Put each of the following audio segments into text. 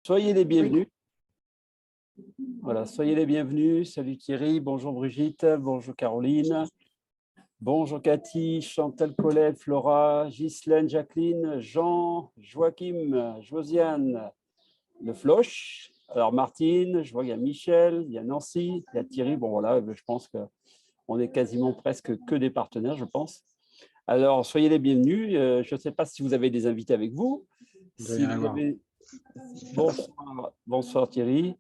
Soyez les Oui. bienvenus. Voilà, soyez les bienvenus. Salut Thierry, bonjour Brigitte, bonjour Caroline, bonjour Cathy, Chantal, Colette, Flora, Ghislaine, Jacqueline, Jean, Joachim, Josiane, Le Floch. Alors Martine, je vois qu'il y a Michel, il y a Nancy, il y a Thierry. Bon voilà, je pense qu'on est quasiment presque que des partenaires, je pense. Alors soyez les bienvenus. Je ne sais pas si vous avez des invités avec vous. Il doit y en Si vous avoir. avez... Bonsoir, bonsoir Thierry.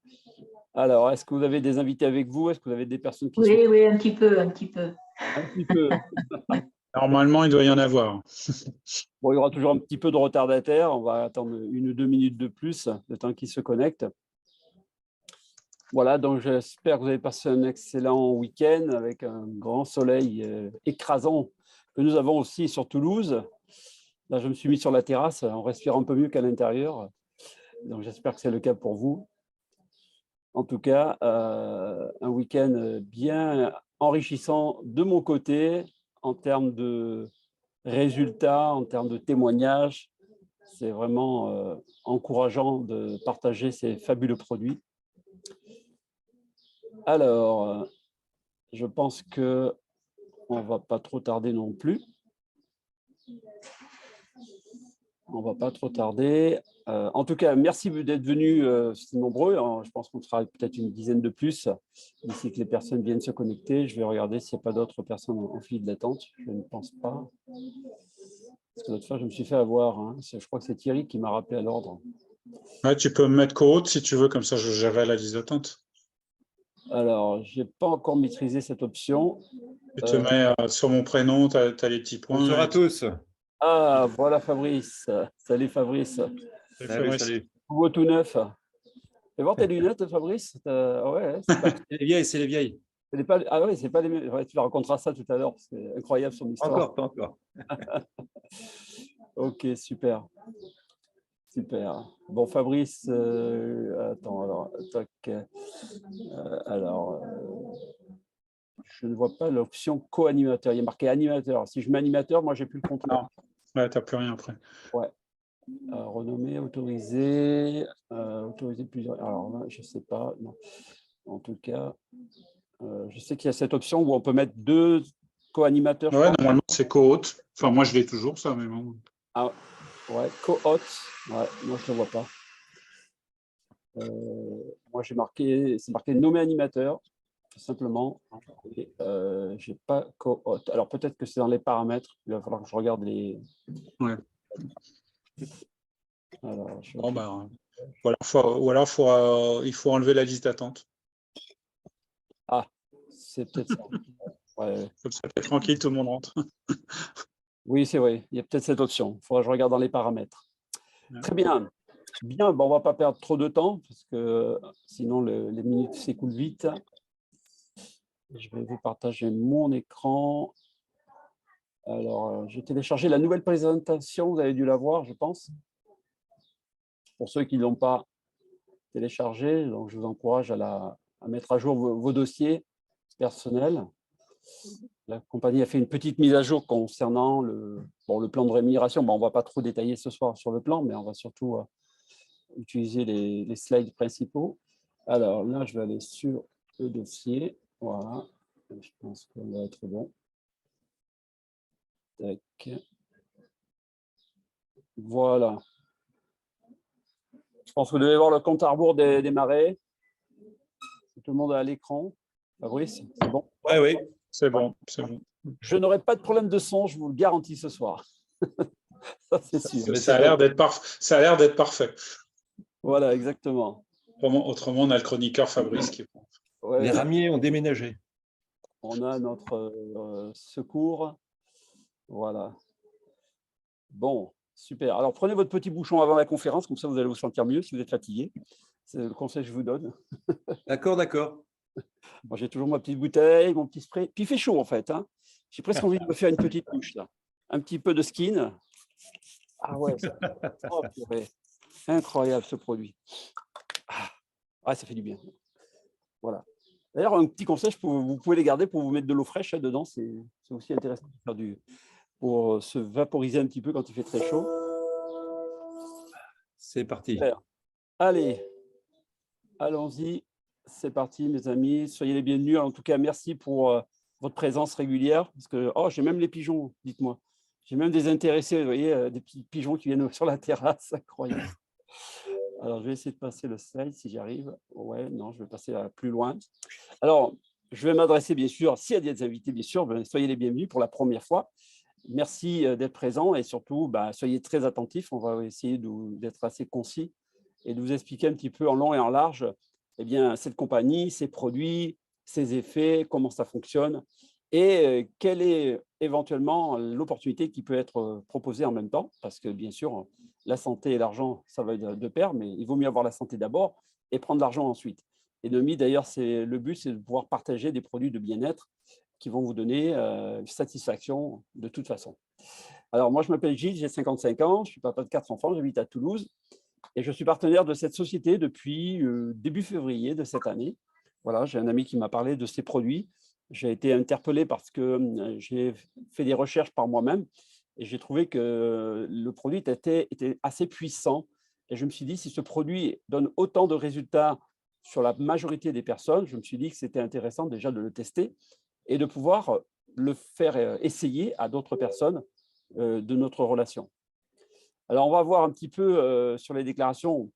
Alors, est-ce que vous avez des invités avec vous? Est-ce que vous avez des personnes qui sont... Oui, oui, un petit peu, un petit peu. Un petit peu. Normalement, il doit y en avoir. Bon, il y aura toujours un petit peu de retardataire. On va attendre 1 ou 2 minutes de plus, le temps qu'ils se connectent. Voilà, donc j'espère que vous avez passé un excellent week-end avec un grand soleil écrasant que nous avons aussi sur Toulouse. Là, je me suis mis sur la terrasse. On respire un peu mieux qu'à l'intérieur. Donc, j'espère que c'est le cas pour vous. En tout cas, un week-end bien enrichissant de mon côté en termes de résultats, en termes de témoignages. C'est vraiment encourageant de partager ces fabuleux produits. Alors, je pense qu'on ne va pas trop tarder non plus. On ne va pas trop tarder. En tout cas, merci d'être venus si nombreux. Je pense qu'on sera peut-être une dizaine de plus d'ici que les personnes viennent se connecter. Je vais regarder s'il n'y a pas d'autres personnes en file d'attente. Je ne pense pas. Parce que l'autre fois, je me suis fait avoir. Hein. Je crois que c'est Thierry qui m'a rappelé à l'ordre. Ouais, tu peux me mettre co-hôte si tu veux, comme ça je gérerai la liste d'attente. Alors, je n'ai pas encore maîtrisé cette option. Tu te mets sur mon prénom, tu as les petits points. Bonsoir à tous. Ah, voilà Fabrice. Salut Fabrice. Salut, salut. Nouveau tout neuf. Fais voir tes lunettes, Fabrice. Ouais, c'est pas... C'est les vieilles, c'est les vieilles. Ah oui, c'est pas les mêmes. Ouais, tu leur raconteras ça tout à l'heure. C'est incroyable son histoire. Pas encore. Ok, super. Super. Bon, Fabrice, attends, alors, tac, je ne vois pas l'option co-animateur. Il y a marqué animateur. Si je mets animateur, moi, j'ai plus le contrôle. Non, ouais, tu n'as plus rien après. Ouais. Renommer, autoriser, autoriser plusieurs. Alors là, je ne sais pas. Non. En tout cas, je sais qu'il y a cette option où on peut mettre 2 co-animateurs. Ouais, normalement, c'est co-hôte. Enfin, moi, je l'ai toujours, ça, mais bon. Ah, ouais, co-hôte. Ouais, moi, je ne le vois pas. Moi, c'est marqué nommer animateur, tout simplement. Et, je n'ai pas co-hôte. Alors, peut-être que c'est dans les paramètres. Il va falloir que je regarde les. Ouais. Alors, Bon, bah, ou alors il faut enlever la liste d'attente. Ah, c'est peut-être ça. Ouais. Comme ça, t'es tranquille, tout le monde rentre. Oui, c'est vrai. Il y a peut-être cette option. Il faudra que je regarde dans les paramètres. Ouais. Très bien. Bien, bon, on ne va pas perdre trop de temps parce que sinon les minutes s'écoulent vite. Je vais vous partager mon écran. Alors, j'ai téléchargé la nouvelle présentation. Vous avez dû la voir, je pense. Pour ceux qui ne l'ont pas téléchargée, donc je vous encourage à mettre à jour vos dossiers personnels. La compagnie a fait une petite mise à jour concernant le plan de rémunération. Bon, on ne va pas trop détailler ce soir sur le plan, mais on va surtout utiliser les slides principaux. Alors là, je vais aller sur le dossier. Voilà. Je pense qu'on va être bon. Tac. Voilà. Je pense que vous devez voir le compte à rebours des marées. Tout le monde est à l'écran. Fabrice, c'est bon? Oui. C'est bon, c'est bon. Je n'aurai pas de problème de son, je vous le garantis ce soir. Ça, c'est sûr. Ça a l'air d'être parfait. Voilà, exactement. Autrement, on a le chroniqueur Fabrice qui est bon. Ouais, Les ramiers ont déménagé. on a notre secours. Voilà. Bon, super. Alors, prenez votre petit bouchon avant la conférence, comme ça, vous allez vous sentir mieux si vous êtes fatigué. C'est le conseil que je vous donne. D'accord. Bon, j'ai toujours ma petite bouteille, mon petit spray. Puis il fait chaud, en fait. Hein. J'ai presque envie de me faire une petite douche, là. Un petit peu de skin. Ah ouais, oh, incroyable ce produit. Ah, ça fait du bien. Voilà. D'ailleurs, un petit conseil, vous pouvez les garder pour vous mettre de l'eau fraîche dedans. C'est aussi intéressant de faire pour se vaporiser un petit peu quand il fait très chaud. C'est parti. Super. Allez, allons-y. C'est parti, mes amis. Soyez les bienvenus. En tout cas, merci pour votre présence régulière. Parce que, oh, j'ai même les pigeons, dites-moi. J'ai même des intéressés, vous voyez, des petits pigeons qui viennent sur la terrasse. Incroyable. Alors, je vais essayer de passer le slide si j'y arrive. Ouais, non, je vais passer plus loin. Alors, je vais m'adresser, bien sûr, s'il y a des invités, bien sûr, soyez les bienvenus pour la première fois. Merci d'être présents et surtout, soyez très attentifs. On va essayer d'être assez concis et de vous expliquer un petit peu en long et en large cette compagnie, ses produits, ses effets, comment ça fonctionne et quelle est éventuellement l'opportunité qui peut être proposée en même temps. Parce que, bien sûr, la santé et l'argent, ça va de pair, mais il vaut mieux avoir la santé d'abord et prendre l'argent ensuite. Et Nomi, d'ailleurs, le but, c'est de pouvoir partager des produits de bien-être qui vont vous donner satisfaction de toute façon. Alors, moi, je m'appelle Gilles, j'ai 55 ans, je suis papa de 4 enfants, j'habite à Toulouse et je suis partenaire de cette société depuis début février de cette année. Voilà, j'ai un ami qui m'a parlé de ces produits. J'ai été interpellé parce que j'ai fait des recherches par moi-même et j'ai trouvé que le produit était assez puissant. Et je me suis dit, si ce produit donne autant de résultats sur la majorité des personnes, je me suis dit que c'était intéressant déjà de le tester et de pouvoir le faire essayer à d'autres personnes de notre relation. Alors, on va voir un petit peu sur les déclarations.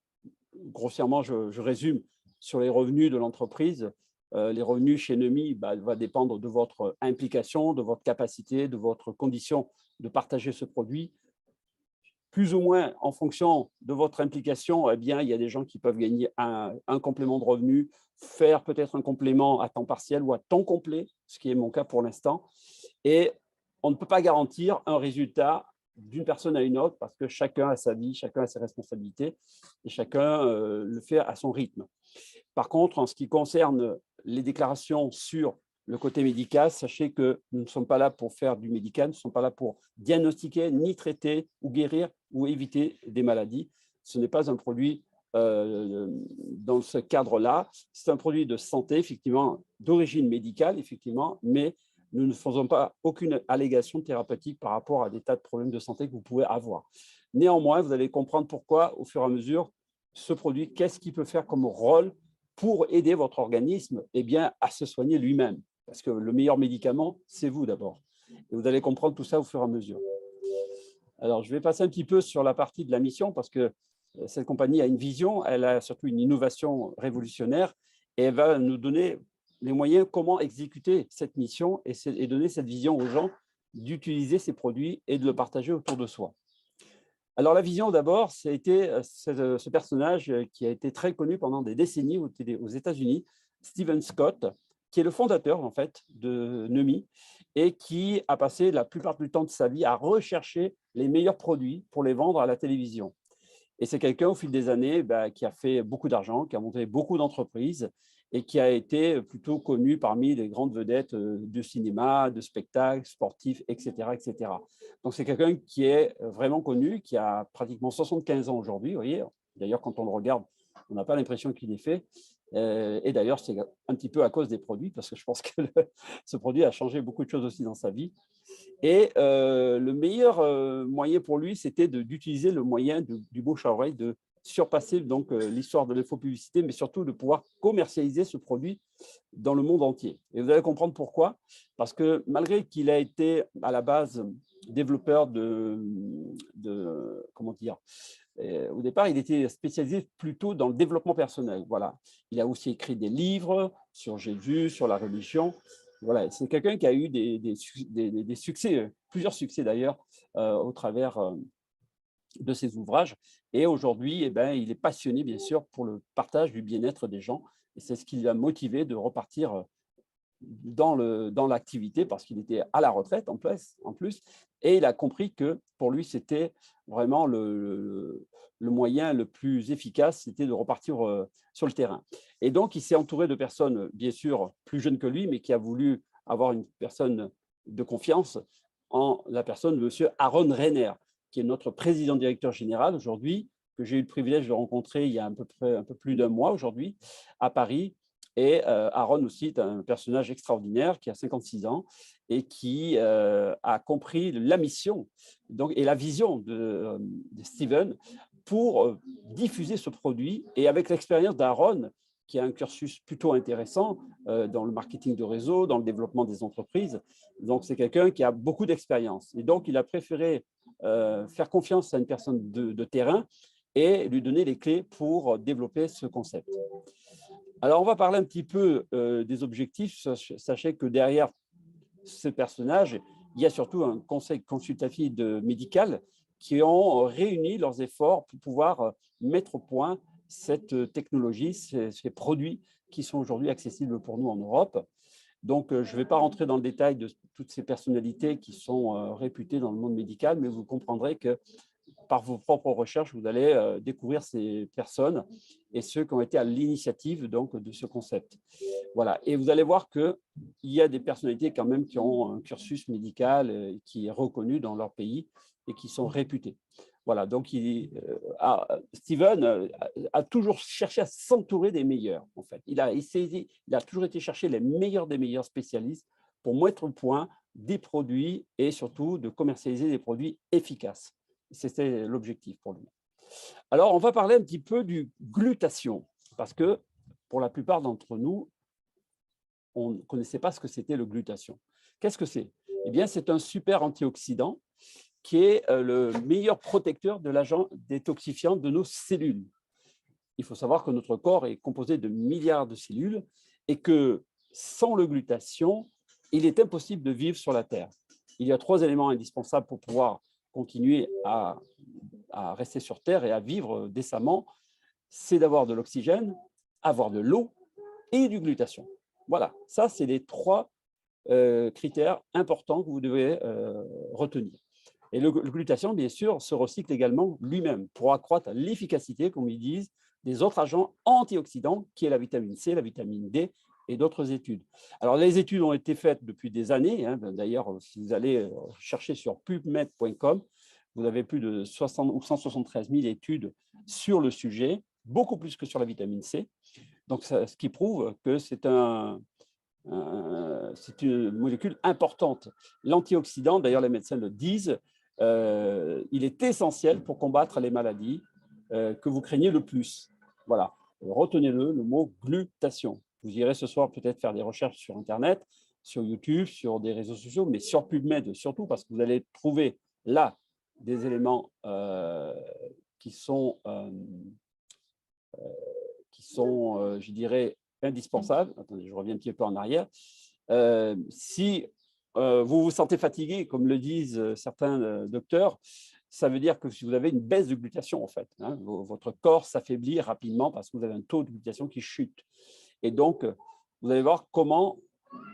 Grossièrement, je résume sur les revenus de l'entreprise. Les revenus chez Nomi va dépendre de votre implication, de votre capacité, de votre condition de partager ce produit. Plus ou moins en fonction de votre implication, il y a des gens qui peuvent gagner un complément de revenu, faire peut-être un complément à temps partiel ou à temps complet, ce qui est mon cas pour l'instant. Et on ne peut pas garantir un résultat d'une personne à une autre parce que chacun a sa vie, chacun a ses responsabilités et chacun le fait à son rythme. Par contre, en ce qui concerne les déclarations sur le côté médical, sachez que nous ne sommes pas là pour faire du médical, nous ne sommes pas là pour diagnostiquer, ni traiter ou guérir ou éviter des maladies. Ce n'est pas un produit dans ce cadre-là. C'est un produit de santé, effectivement, d'origine médicale, effectivement, mais nous ne faisons pas aucune allégation thérapeutique par rapport à des tas de problèmes de santé que vous pouvez avoir. Néanmoins, vous allez comprendre pourquoi, au fur et à mesure, ce produit, qu'est-ce qu'il peut faire comme rôle pour aider votre organisme à se soigner lui-même. Parce que le meilleur médicament, c'est vous d'abord. Et vous allez comprendre tout ça au fur et à mesure. Alors, je vais passer un petit peu sur la partie de la mission parce que cette compagnie a une vision, elle a surtout une innovation révolutionnaire et elle va nous donner les moyens comment exécuter cette mission et donner cette vision aux gens d'utiliser ces produits et de le partager autour de soi. Alors, la vision, d'abord, ça a été ce personnage qui a été très connu pendant des décennies aux États-Unis, Stephen Scott, qui est le fondateur, en fait, de Nomi et qui a passé la plupart du temps de sa vie à rechercher les meilleurs produits pour les vendre à la télévision. Et c'est quelqu'un, au fil des années, qui a fait beaucoup d'argent, qui a monté beaucoup d'entreprises et qui a été plutôt connu parmi les grandes vedettes de cinéma, de spectacles, sportifs, etc. etc. Donc, c'est quelqu'un qui est vraiment connu, qui a pratiquement 75 ans aujourd'hui. Vous voyez, d'ailleurs, quand on le regarde, on n'a pas l'impression qu'il est fait. Et d'ailleurs, c'est un petit peu à cause des produits, parce que je pense que ce produit a changé beaucoup de choses aussi dans sa vie. Et le meilleur moyen pour lui, c'était d'utiliser le moyen du bouche à oreille, de surpasser donc l'histoire de l'infopublicité, mais surtout de pouvoir commercialiser ce produit dans le monde entier. Et vous allez comprendre pourquoi. Parce que malgré qu'il a été à la base développeur comment dire, au départ, il était spécialisé plutôt dans le développement personnel. Voilà. Il a aussi écrit des livres sur Jésus, sur la religion. Voilà. C'est quelqu'un qui a eu des succès, plusieurs succès d'ailleurs, au travers de ses ouvrages. Et aujourd'hui, il est passionné, bien sûr, pour le partage du bien-être des gens. Et c'est ce qui l'a motivé de repartir dans l'activité parce qu'il était à la retraite en plus. Et il a compris que pour lui, c'était vraiment le moyen le plus efficace, c'était de repartir sur le terrain. Et donc, il s'est entouré de personnes, bien sûr, plus jeunes que lui, mais qui a voulu avoir une personne de confiance en la personne de M. Aaron Rainer, qui est notre président directeur général aujourd'hui, que j'ai eu le privilège de rencontrer il y a un peu plus d'un mois aujourd'hui à Paris. Et Aaron aussi est un personnage extraordinaire qui a 56 ans et qui a compris la mission et la vision de Steven pour diffuser ce produit. Et avec l'expérience d'Aaron, qui a un cursus plutôt intéressant dans le marketing de réseau, dans le développement des entreprises. Donc, c'est quelqu'un qui a beaucoup d'expérience. Et donc, il a préféré faire confiance à une personne de terrain et lui donner les clés pour développer ce concept. Alors, on va parler un petit peu des objectifs. Sachez que derrière ce personnage, il y a surtout un conseil consultatif médical qui ont réuni leurs efforts pour pouvoir mettre au point cette technologie, ces produits qui sont aujourd'hui accessibles pour nous en Europe. Donc, je ne vais pas rentrer dans le détail de toutes ces personnalités qui sont réputées dans le monde médical, mais vous comprendrez que par vos propres recherches, vous allez découvrir ces personnes et ceux qui ont été à l'initiative de ce concept. Voilà. Et vous allez voir qu'il y a des personnalités quand même qui ont un cursus médical qui est reconnu dans leur pays et qui sont réputés. Voilà, donc Steven a toujours cherché à s'entourer des meilleurs, en fait. Il a toujours été chercher les meilleurs des meilleurs spécialistes pour mettre au point des produits et surtout de commercialiser des produits efficaces. C'était l'objectif pour lui. Alors, on va parler un petit peu du glutathion, parce que pour la plupart d'entre nous, on ne connaissait pas ce que c'était le glutathion. Qu'est-ce que c'est? Eh bien, c'est un super antioxydant qui est le meilleur protecteur de l'agent détoxifiant de nos cellules. Il faut savoir que notre corps est composé de milliards de cellules et que sans le glutathion, il est impossible de vivre sur la Terre. Il y a 3 éléments indispensables pour pouvoir continuer à rester sur Terre et à vivre décemment. C'est d'avoir de l'oxygène, avoir de l'eau et du glutathion. Voilà, ça, c'est les 3 critères importants que vous devez retenir. Et le glutathion, bien sûr, se recycle également lui-même pour accroître l'efficacité, comme ils disent, des autres agents antioxydants, qui est la vitamine C, la vitamine D et d'autres études. Alors, les études ont été faites depuis des années. D'ailleurs, si vous allez chercher sur pubmed.com, vous avez plus de 60 ou 173 000 études sur le sujet, beaucoup plus que sur la vitamine C. Donc, ce qui prouve que c'est une molécule importante. L'antioxydant, d'ailleurs, les médecins le disent, il est essentiel pour combattre les maladies que vous craignez le plus. Voilà, retenez-le, le mot glutathion. Vous irez ce soir peut-être faire des recherches sur Internet, sur YouTube, sur des réseaux sociaux, mais sur PubMed surtout, parce que vous allez trouver là des éléments qui sont, je dirais, indispensables. Attendez, je reviens un petit peu en arrière. Si vous vous sentez fatigué, comme le disent certains docteurs, ça veut dire que vous avez une baisse de glutathion, en fait. Votre corps s'affaiblit rapidement parce que vous avez un taux de glutathion qui chute. Et donc, vous allez voir comment,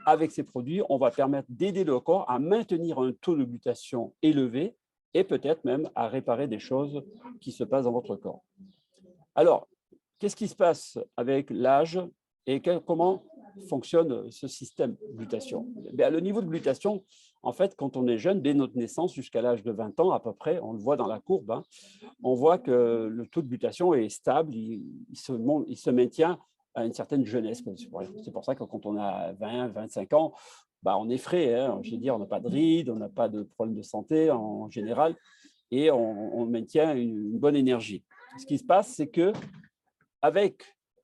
avec ces produits, on va permettre d'aider le corps à maintenir un taux de glutathion élevé et peut-être même à réparer des choses qui se passent dans votre corps. Alors, qu'est-ce qui se passe avec l'âge et comment fonctionne ce système de glutathion? Le niveau de glutathion, en fait, quand on est jeune, dès notre naissance jusqu'à l'âge de 20 ans à peu près, on le voit dans la courbe, on voit que le taux de glutathion est stable, il se maintient à une certaine jeunesse. C'est pour ça que quand on a 20, 25 ans, on est frais, je veux dire, on n'a pas de rides, on n'a pas de problème de santé en général, et on maintient une bonne énergie. Ce qui se passe, c'est que avec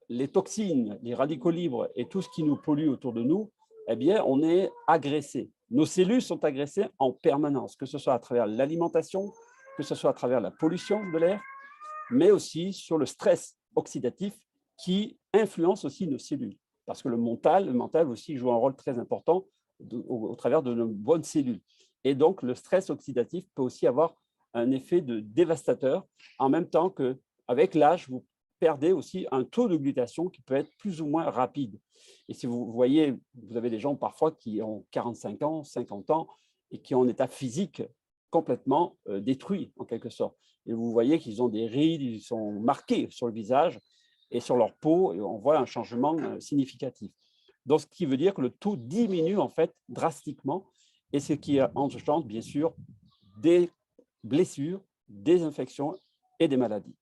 les toxines, les radicaux libres et tout ce qui nous pollue autour de nous, eh bien, on est agressé. Nos cellules sont agressées en permanence, que ce soit à travers l'alimentation, que ce soit à travers la pollution de l'air, mais aussi sur le stress oxydatif qui influence aussi nos cellules. Parce que le mental aussi joue un rôle très important au travers de nos bonnes cellules. Et donc, le stress oxydatif peut aussi avoir un effet de dévastateur, en même temps qu'avec l'âge, vous perdez aussi un taux de glutathion qui peut être plus ou moins rapide. Et si vous voyez, vous avez des gens parfois qui ont 45 ans, 50 ans et qui ont un état physique complètement détruit en quelque sorte. Et vous voyez qu'ils ont des rides, ils sont marqués sur le visage et sur leur peau, et on voit un changement significatif. Donc, ce qui veut dire que le taux diminue en fait drastiquement, et ce qui engendre bien sûr des blessures, des infections et des maladies.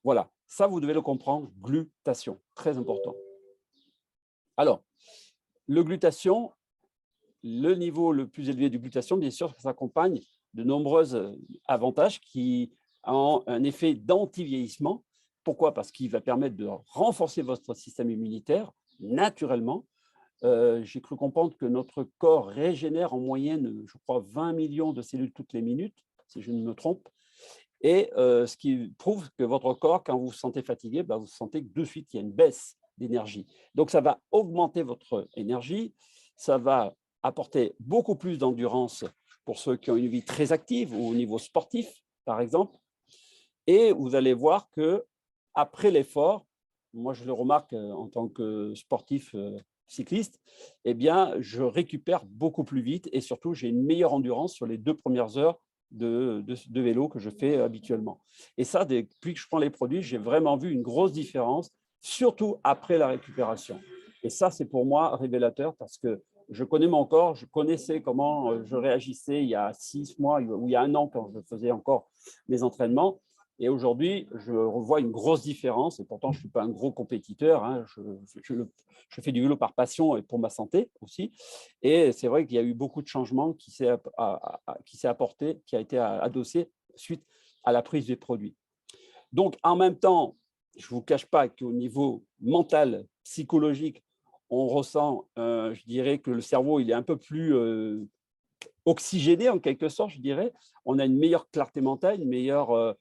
Voilà, ça vous devez le comprendre, glutathion, très important. Alors, le glutathion, le niveau le plus élevé du glutathion, bien sûr, ça s'accompagne de nombreux avantages qui a un effet d'anti-vieillissement. Pourquoi? Parce qu'il va permettre de renforcer votre système immunitaire naturellement. J'ai cru comprendre que notre corps régénère en moyenne, je crois, 20 millions de cellules toutes les minutes, si je ne me trompe. Et ce qui prouve que votre corps, quand vous vous sentez fatigué, vous sentez que de suite, il y a une baisse d'énergie. Donc, ça va augmenter votre énergie, ça va apporter beaucoup plus d'endurance pour ceux qui ont une vie très active ou au niveau sportif, par exemple. Et vous allez voir que après l'effort, moi je le remarque en tant que sportif cycliste, eh bien, je récupère beaucoup plus vite et surtout, j'ai une meilleure endurance sur les 2 premières heures de vélo que je fais habituellement. Et ça, depuis que je prends les produits, j'ai vraiment vu une grosse différence, surtout après la récupération. Et ça, c'est pour moi révélateur parce que je connais mon corps, je connaissais comment je réagissais il y a 6 mois ou il y a 1 an quand je faisais encore mes entraînements. Et aujourd'hui, je revois une grosse différence, et pourtant je ne suis pas un gros compétiteur, hein. Je fais du vélo par passion et pour ma santé aussi. Et c'est vrai qu'il y a eu beaucoup de changements qui s'est apporté, qui a été adossé suite à la prise des produits. Donc, en même temps, je ne vous cache pas qu'au niveau mental, psychologique, on ressent, je dirais que le cerveau, il est un peu plus oxygéné en quelque sorte, je dirais. On a une meilleure clarté mentale, une meilleure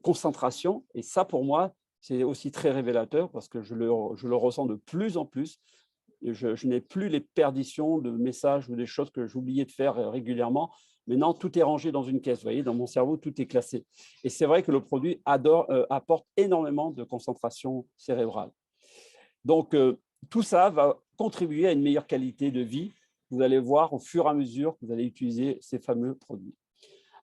concentration. Et ça, pour moi, c'est aussi très révélateur parce que je le ressens de plus en plus. Je n'ai plus les perditions de messages ou des choses que j'oubliais de faire régulièrement. Maintenant, tout est rangé dans une caisse. Vous voyez, dans mon cerveau, tout est classé. Et c'est vrai que le produit apporte énormément de concentration cérébrale. Donc, tout ça va contribuer à une meilleure qualité de vie. Vous allez voir au fur et à mesure que vous allez utiliser ces fameux produits.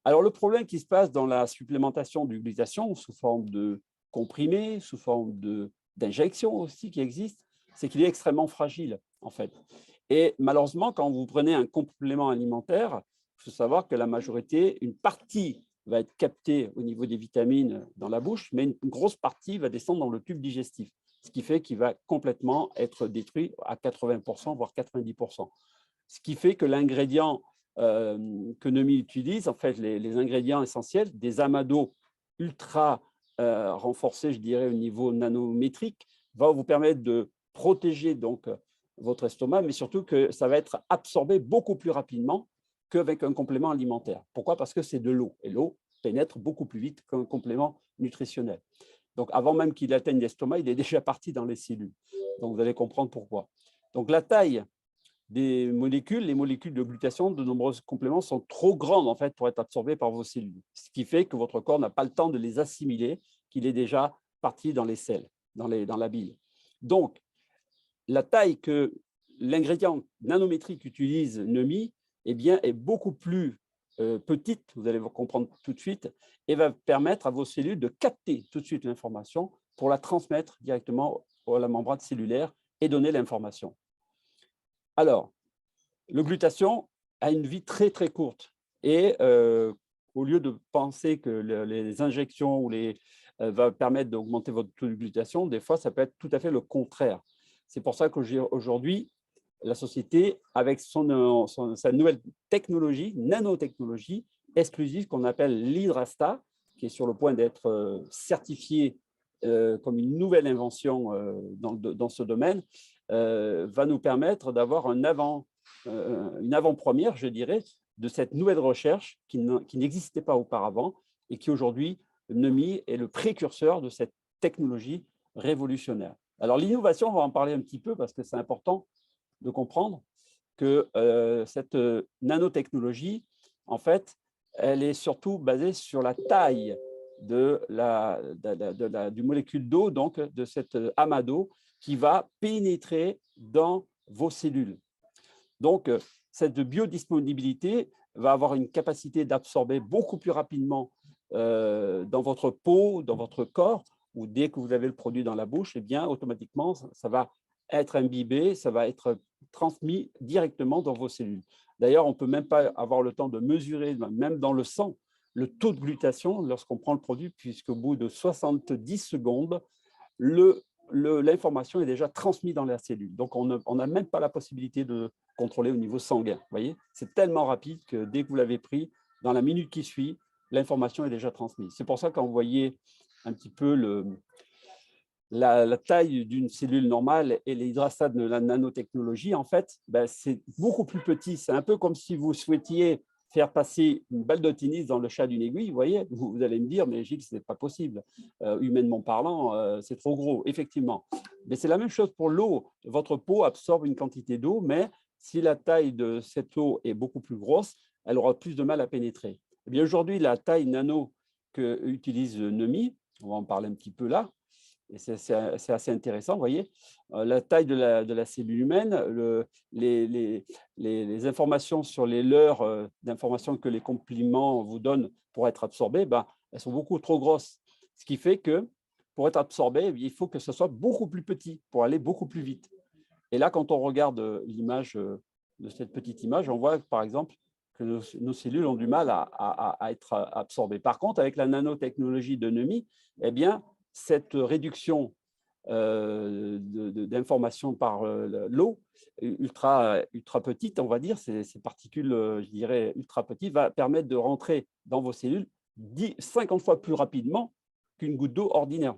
Alors, le problème qui se passe dans la supplémentation du glutathion sous forme de comprimés, sous forme d'injections aussi qui existent, c'est qu'il est extrêmement fragile, en fait. Et malheureusement, quand vous prenez un complément alimentaire, il faut savoir que la majorité, une partie va être captée au niveau des vitamines dans la bouche, mais une grosse partie va descendre dans le tube digestif, ce qui fait qu'il va complètement être détruit à 80%, voire 90%. Ce qui fait que l'ingrédient que Nomi utilise, en fait, les ingrédients essentiels, des amados ultra renforcés, je dirais, au niveau nanométrique, va vous permettre de protéger donc votre estomac, mais surtout que ça va être absorbé beaucoup plus rapidement qu'avec un complément alimentaire. Pourquoi? Parce que c'est de l'eau, et l'eau pénètre beaucoup plus vite qu'un complément nutritionnel. Donc, avant même qu'il atteigne l'estomac, il est déjà parti dans les cellules. Donc, vous allez comprendre pourquoi. Donc, la taille des molécules, les molécules de glutathion, de nombreux compléments sont trop grandes en fait pour être absorbées par vos cellules, ce qui fait que votre corps n'a pas le temps de les assimiler, qu'il est déjà parti dans les selles, dans la bile. Donc, la taille que l'ingrédient nanométrique utilise Nomi, eh bien, est beaucoup plus petite, vous allez vous comprendre tout de suite, et va permettre à vos cellules de capter tout de suite l'information pour la transmettre directement à la membrane cellulaire et donner l'information. Alors, le glutathion a une vie très, très courte. Et au lieu de penser que les injections ou va permettre d'augmenter votre taux de glutathion, des fois, ça peut être tout à fait le contraire. C'est pour ça qu'aujourd'hui, la société, avec sa nouvelle technologie, nanotechnologie exclusive qu'on appelle l'Hydrasta, qui est sur le point d'être certifiée comme une nouvelle invention dans ce domaine, va nous permettre d'avoir une avant-première, je dirais, de cette nouvelle recherche qui n'existait pas auparavant et qui aujourd'hui, Nomi est le précurseur de cette technologie révolutionnaire. Alors l'innovation, on va en parler un petit peu parce que c'est important de comprendre que cette nanotechnologie, en fait, elle est surtout basée sur la taille du molécule d'eau, donc de cet amas d'eau qui va pénétrer dans vos cellules. Donc, cette biodisponibilité va avoir une capacité d'absorber beaucoup plus rapidement dans votre peau, dans votre corps, ou dès que vous avez le produit dans la bouche, eh bien, automatiquement, ça va être imbibé, ça va être transmis directement dans vos cellules. D'ailleurs, on ne peut même pas avoir le temps de mesurer, même dans le sang, le taux de glutathion lorsqu'on prend le produit, puisqu'au bout de 70 secondes, l'information est déjà transmise dans la cellule. Donc, on n'a même pas la possibilité de contrôler au niveau sanguin. Vous voyez, c'est tellement rapide que dès que vous l'avez pris, dans la minute qui suit, l'information est déjà transmise. C'est pour ça quand vous voyez un petit peu la taille d'une cellule normale et les hydrastats de la nanotechnologie, en fait, ben, c'est beaucoup plus petit. C'est un peu comme si vous souhaitiez faire passer une balle de tennis dans le chat d'une aiguille, vous voyez, vous allez me dire, mais Gilles, ce n'est pas possible. Humainement parlant, c'est trop gros, effectivement. Mais c'est la même chose pour l'eau. Votre peau absorbe une quantité d'eau, mais si la taille de cette eau est beaucoup plus grosse, elle aura plus de mal à pénétrer. Eh bien, aujourd'hui, la taille nano que utilise NEMI, on va en parler un petit peu là, et c'est assez intéressant, vous voyez, la taille de la cellule humaine, les informations sur les leurres d'informations que les compléments vous donnent pour être absorbées, ben, elles sont beaucoup trop grosses. Ce qui fait que pour être absorbé, il faut que ce soit beaucoup plus petit pour aller beaucoup plus vite. Et là, quand on regarde l'image de cette petite image, on voit par exemple que nos cellules ont du mal à être absorbées. Par contre, avec la nanotechnologie de NEMI, eh bien, cette réduction d'informations par l'eau, ultra petite, on va dire, ces particules, je dirais, ultra petites, va permettre de rentrer dans vos cellules 50 fois plus rapidement qu'une goutte d'eau ordinaire.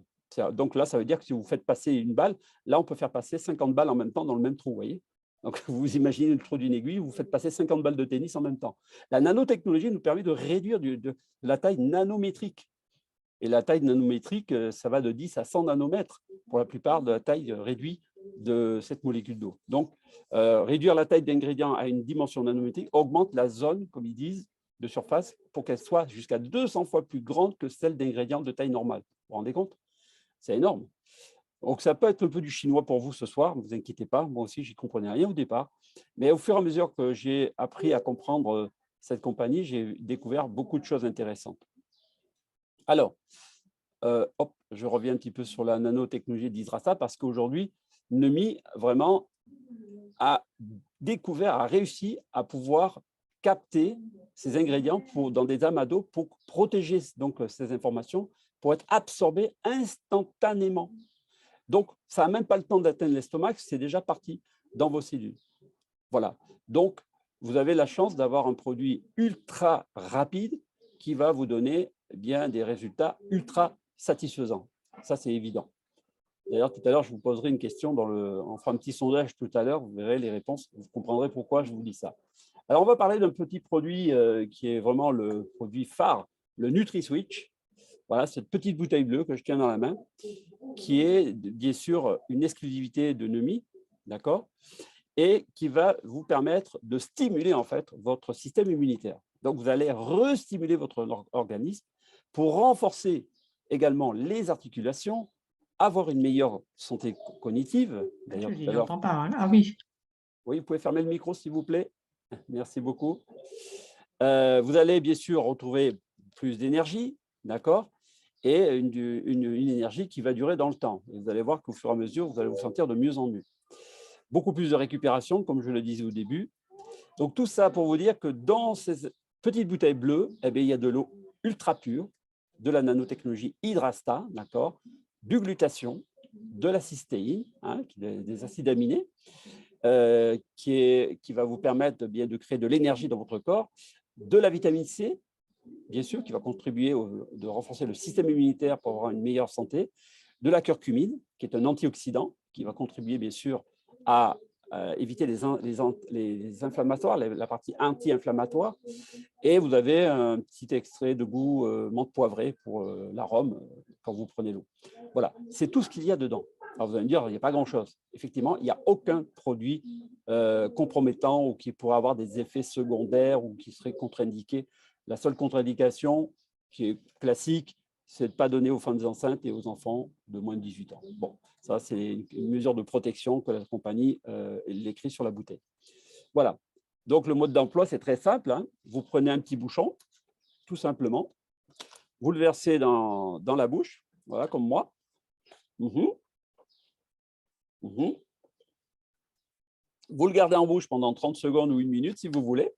Donc là, ça veut dire que si vous faites passer une balle, là, on peut faire passer 50 balles en même temps dans le même trou, vous voyez. Donc, vous imaginez le trou d'une aiguille, vous faites passer 50 balles de tennis en même temps. La nanotechnologie nous permet de réduire de la taille nanométrique. Et la taille nanométrique, ça va de 10 à 100 nanomètres pour la plupart de la taille réduite de cette molécule d'eau. Donc, réduire la taille d'ingrédients à une dimension nanométrique augmente la zone, comme ils disent, de surface pour qu'elle soit jusqu'à 200 fois plus grande que celle d'ingrédients de taille normale. Vous vous rendez compte? C'est énorme. Donc, ça peut être un peu du chinois pour vous ce soir, ne vous inquiétez pas. Moi aussi, je n'y comprenais rien au départ. Mais au fur et à mesure que j'ai appris à comprendre cette compagnie, j'ai découvert beaucoup de choses intéressantes. Alors, je reviens un petit peu sur la nanotechnologie d'Hydrastat parce qu'aujourd'hui, NEMI vraiment a découvert, a réussi à pouvoir capter ces ingrédients dans des amas d'eau pour protéger donc ces informations, pour être absorbées instantanément. Donc, ça n'a même pas le temps d'atteindre l'estomac, c'est déjà parti dans vos cellules. Voilà. Donc, vous avez la chance d'avoir un produit ultra rapide qui va vous donner bien des résultats ultra satisfaisants. Ça, c'est évident. D'ailleurs, tout à l'heure, je vous poserai une question, on fera un petit sondage tout à l'heure, vous verrez les réponses, vous comprendrez pourquoi je vous dis ça. Alors, on va parler d'un petit produit qui est vraiment le produit phare, le NutriSwitch. Voilà, cette petite bouteille bleue que je tiens dans la main, qui est bien sûr une exclusivité de NEMI, d'accord, et qui va vous permettre de stimuler en fait votre système immunitaire. Donc, vous allez restimuler votre organisme pour renforcer également les articulations, avoir une meilleure santé cognitive. Je n'y entends pas. Hein. Ah oui. Oui, vous pouvez fermer le micro, s'il vous plaît. Merci beaucoup. Vous allez bien sûr retrouver plus d'énergie, d'accord, et une énergie qui va durer dans le temps. Et vous allez voir qu'au fur et à mesure, vous allez vous sentir de mieux en mieux. Beaucoup plus de récupération, comme je le disais au début. Donc, tout ça pour vous dire que dans ces petites bouteilles bleues, eh bien, il y a de l'eau ultra pure, de la nanotechnologie Hydrastat, d'accord, du glutathion, de la cystéine, hein, des acides aminés, qui va vous permettre bien de créer de l'énergie dans votre corps, de la vitamine C, bien sûr, qui va contribuer de renforcer le système immunitaire pour avoir une meilleure santé, de la curcumine, qui est un antioxydant, qui va contribuer bien sûr à éviter les inflammatoires, la partie anti-inflammatoire. Et vous avez un petit extrait de goût menthe poivrée pour l'arôme quand vous prenez l'eau. Voilà, c'est tout ce qu'il y a dedans. Alors vous allez me dire, il n'y a pas grand-chose. Effectivement, il n'y a aucun produit compromettant ou qui pourrait avoir des effets secondaires ou qui serait contre-indiqué. La seule contre-indication qui est classique, c'est de ne pas donner aux femmes enceintes et aux enfants de moins de 18 ans. Bon, ça, c'est une mesure de protection que la compagnie l'écrit sur la bouteille. Voilà. Donc, le mode d'emploi, c'est très simple. Hein. Vous prenez un petit bouchon, tout simplement. Vous le versez dans la bouche, voilà, comme moi. Vous le gardez en bouche pendant 30 secondes ou 1 minute, si vous voulez,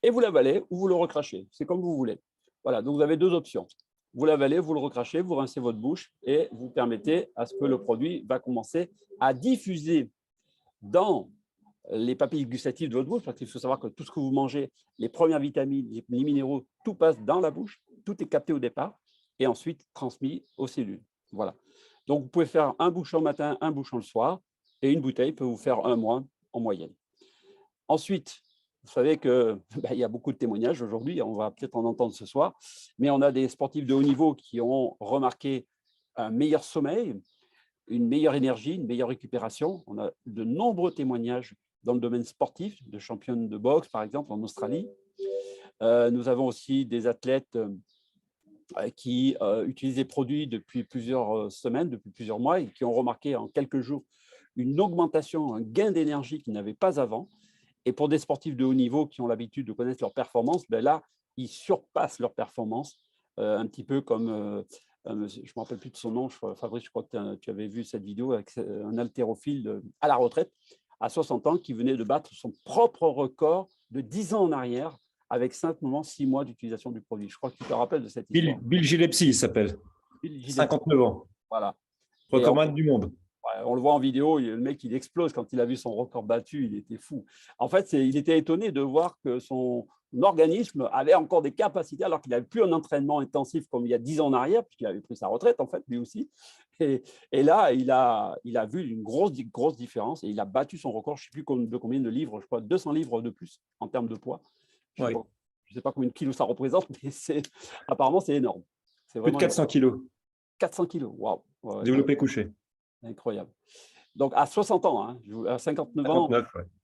et vous l'avalez ou vous le recrachez. C'est comme vous voulez. Voilà, donc vous avez 2 options. Vous l'avalez, vous le recrachez, vous rincez votre bouche et vous permettez à ce que le produit va commencer à diffuser dans les papilles gustatives de votre bouche, parce qu'il faut savoir que tout ce que vous mangez, les premières vitamines, les minéraux, tout passe dans la bouche. tout est capté au départ et ensuite transmis aux cellules. Voilà. Donc, vous pouvez faire un bouchon le matin, un bouchon le soir, et une bouteille peut vous faire 1 mois en moyenne. Ensuite, vous savez qu'il y a beaucoup de témoignages aujourd'hui, on va peut-être en entendre ce soir, mais on a des sportifs de haut niveau qui ont remarqué un meilleur sommeil, une meilleure énergie, une meilleure récupération. On a de nombreux témoignages dans le domaine sportif, de championnes de boxe, par exemple, en Australie. Nous avons aussi des athlètes qui utilisent des produits depuis plusieurs semaines, depuis plusieurs mois, et qui ont remarqué en quelques jours une augmentation, un gain d'énergie qu'ils n'avaient pas avant. Et pour des sportifs de haut niveau qui ont l'habitude de connaître leurs performances, là, ils surpassent leurs performances, un petit peu comme, je ne me rappelle plus de son nom, Fabrice, je crois que tu avais vu cette vidéo avec un haltérophile à la retraite, à 60 ans, qui venait de battre son propre record de 10 ans en arrière, avec simplement 6 mois d'utilisation du produit. Je crois que tu te rappelles de cette histoire. Bill Gillespie, il s'appelle. 59 ans. Voilà. Recordman du monde. On le voit en vidéo, le mec, il explose quand il a vu son record battu, il était fou. En fait, il était étonné de voir que son organisme avait encore des capacités, alors qu'il n'avait plus un entraînement intensif comme il y a 10 ans en arrière, puisqu'il avait pris sa retraite, en fait, lui aussi. Et là, il a vu une grosse différence et il a battu son record, je ne sais plus de combien de livres, je crois 200 livres de plus en termes de poids. Je ne sais pas combien de kilos ça représente, mais apparemment, c'est énorme. Plus de 400 kilos. 400 kilos, waouh. Développé couché. Incroyable. Donc, à 60 ans, hein, à 59 ans,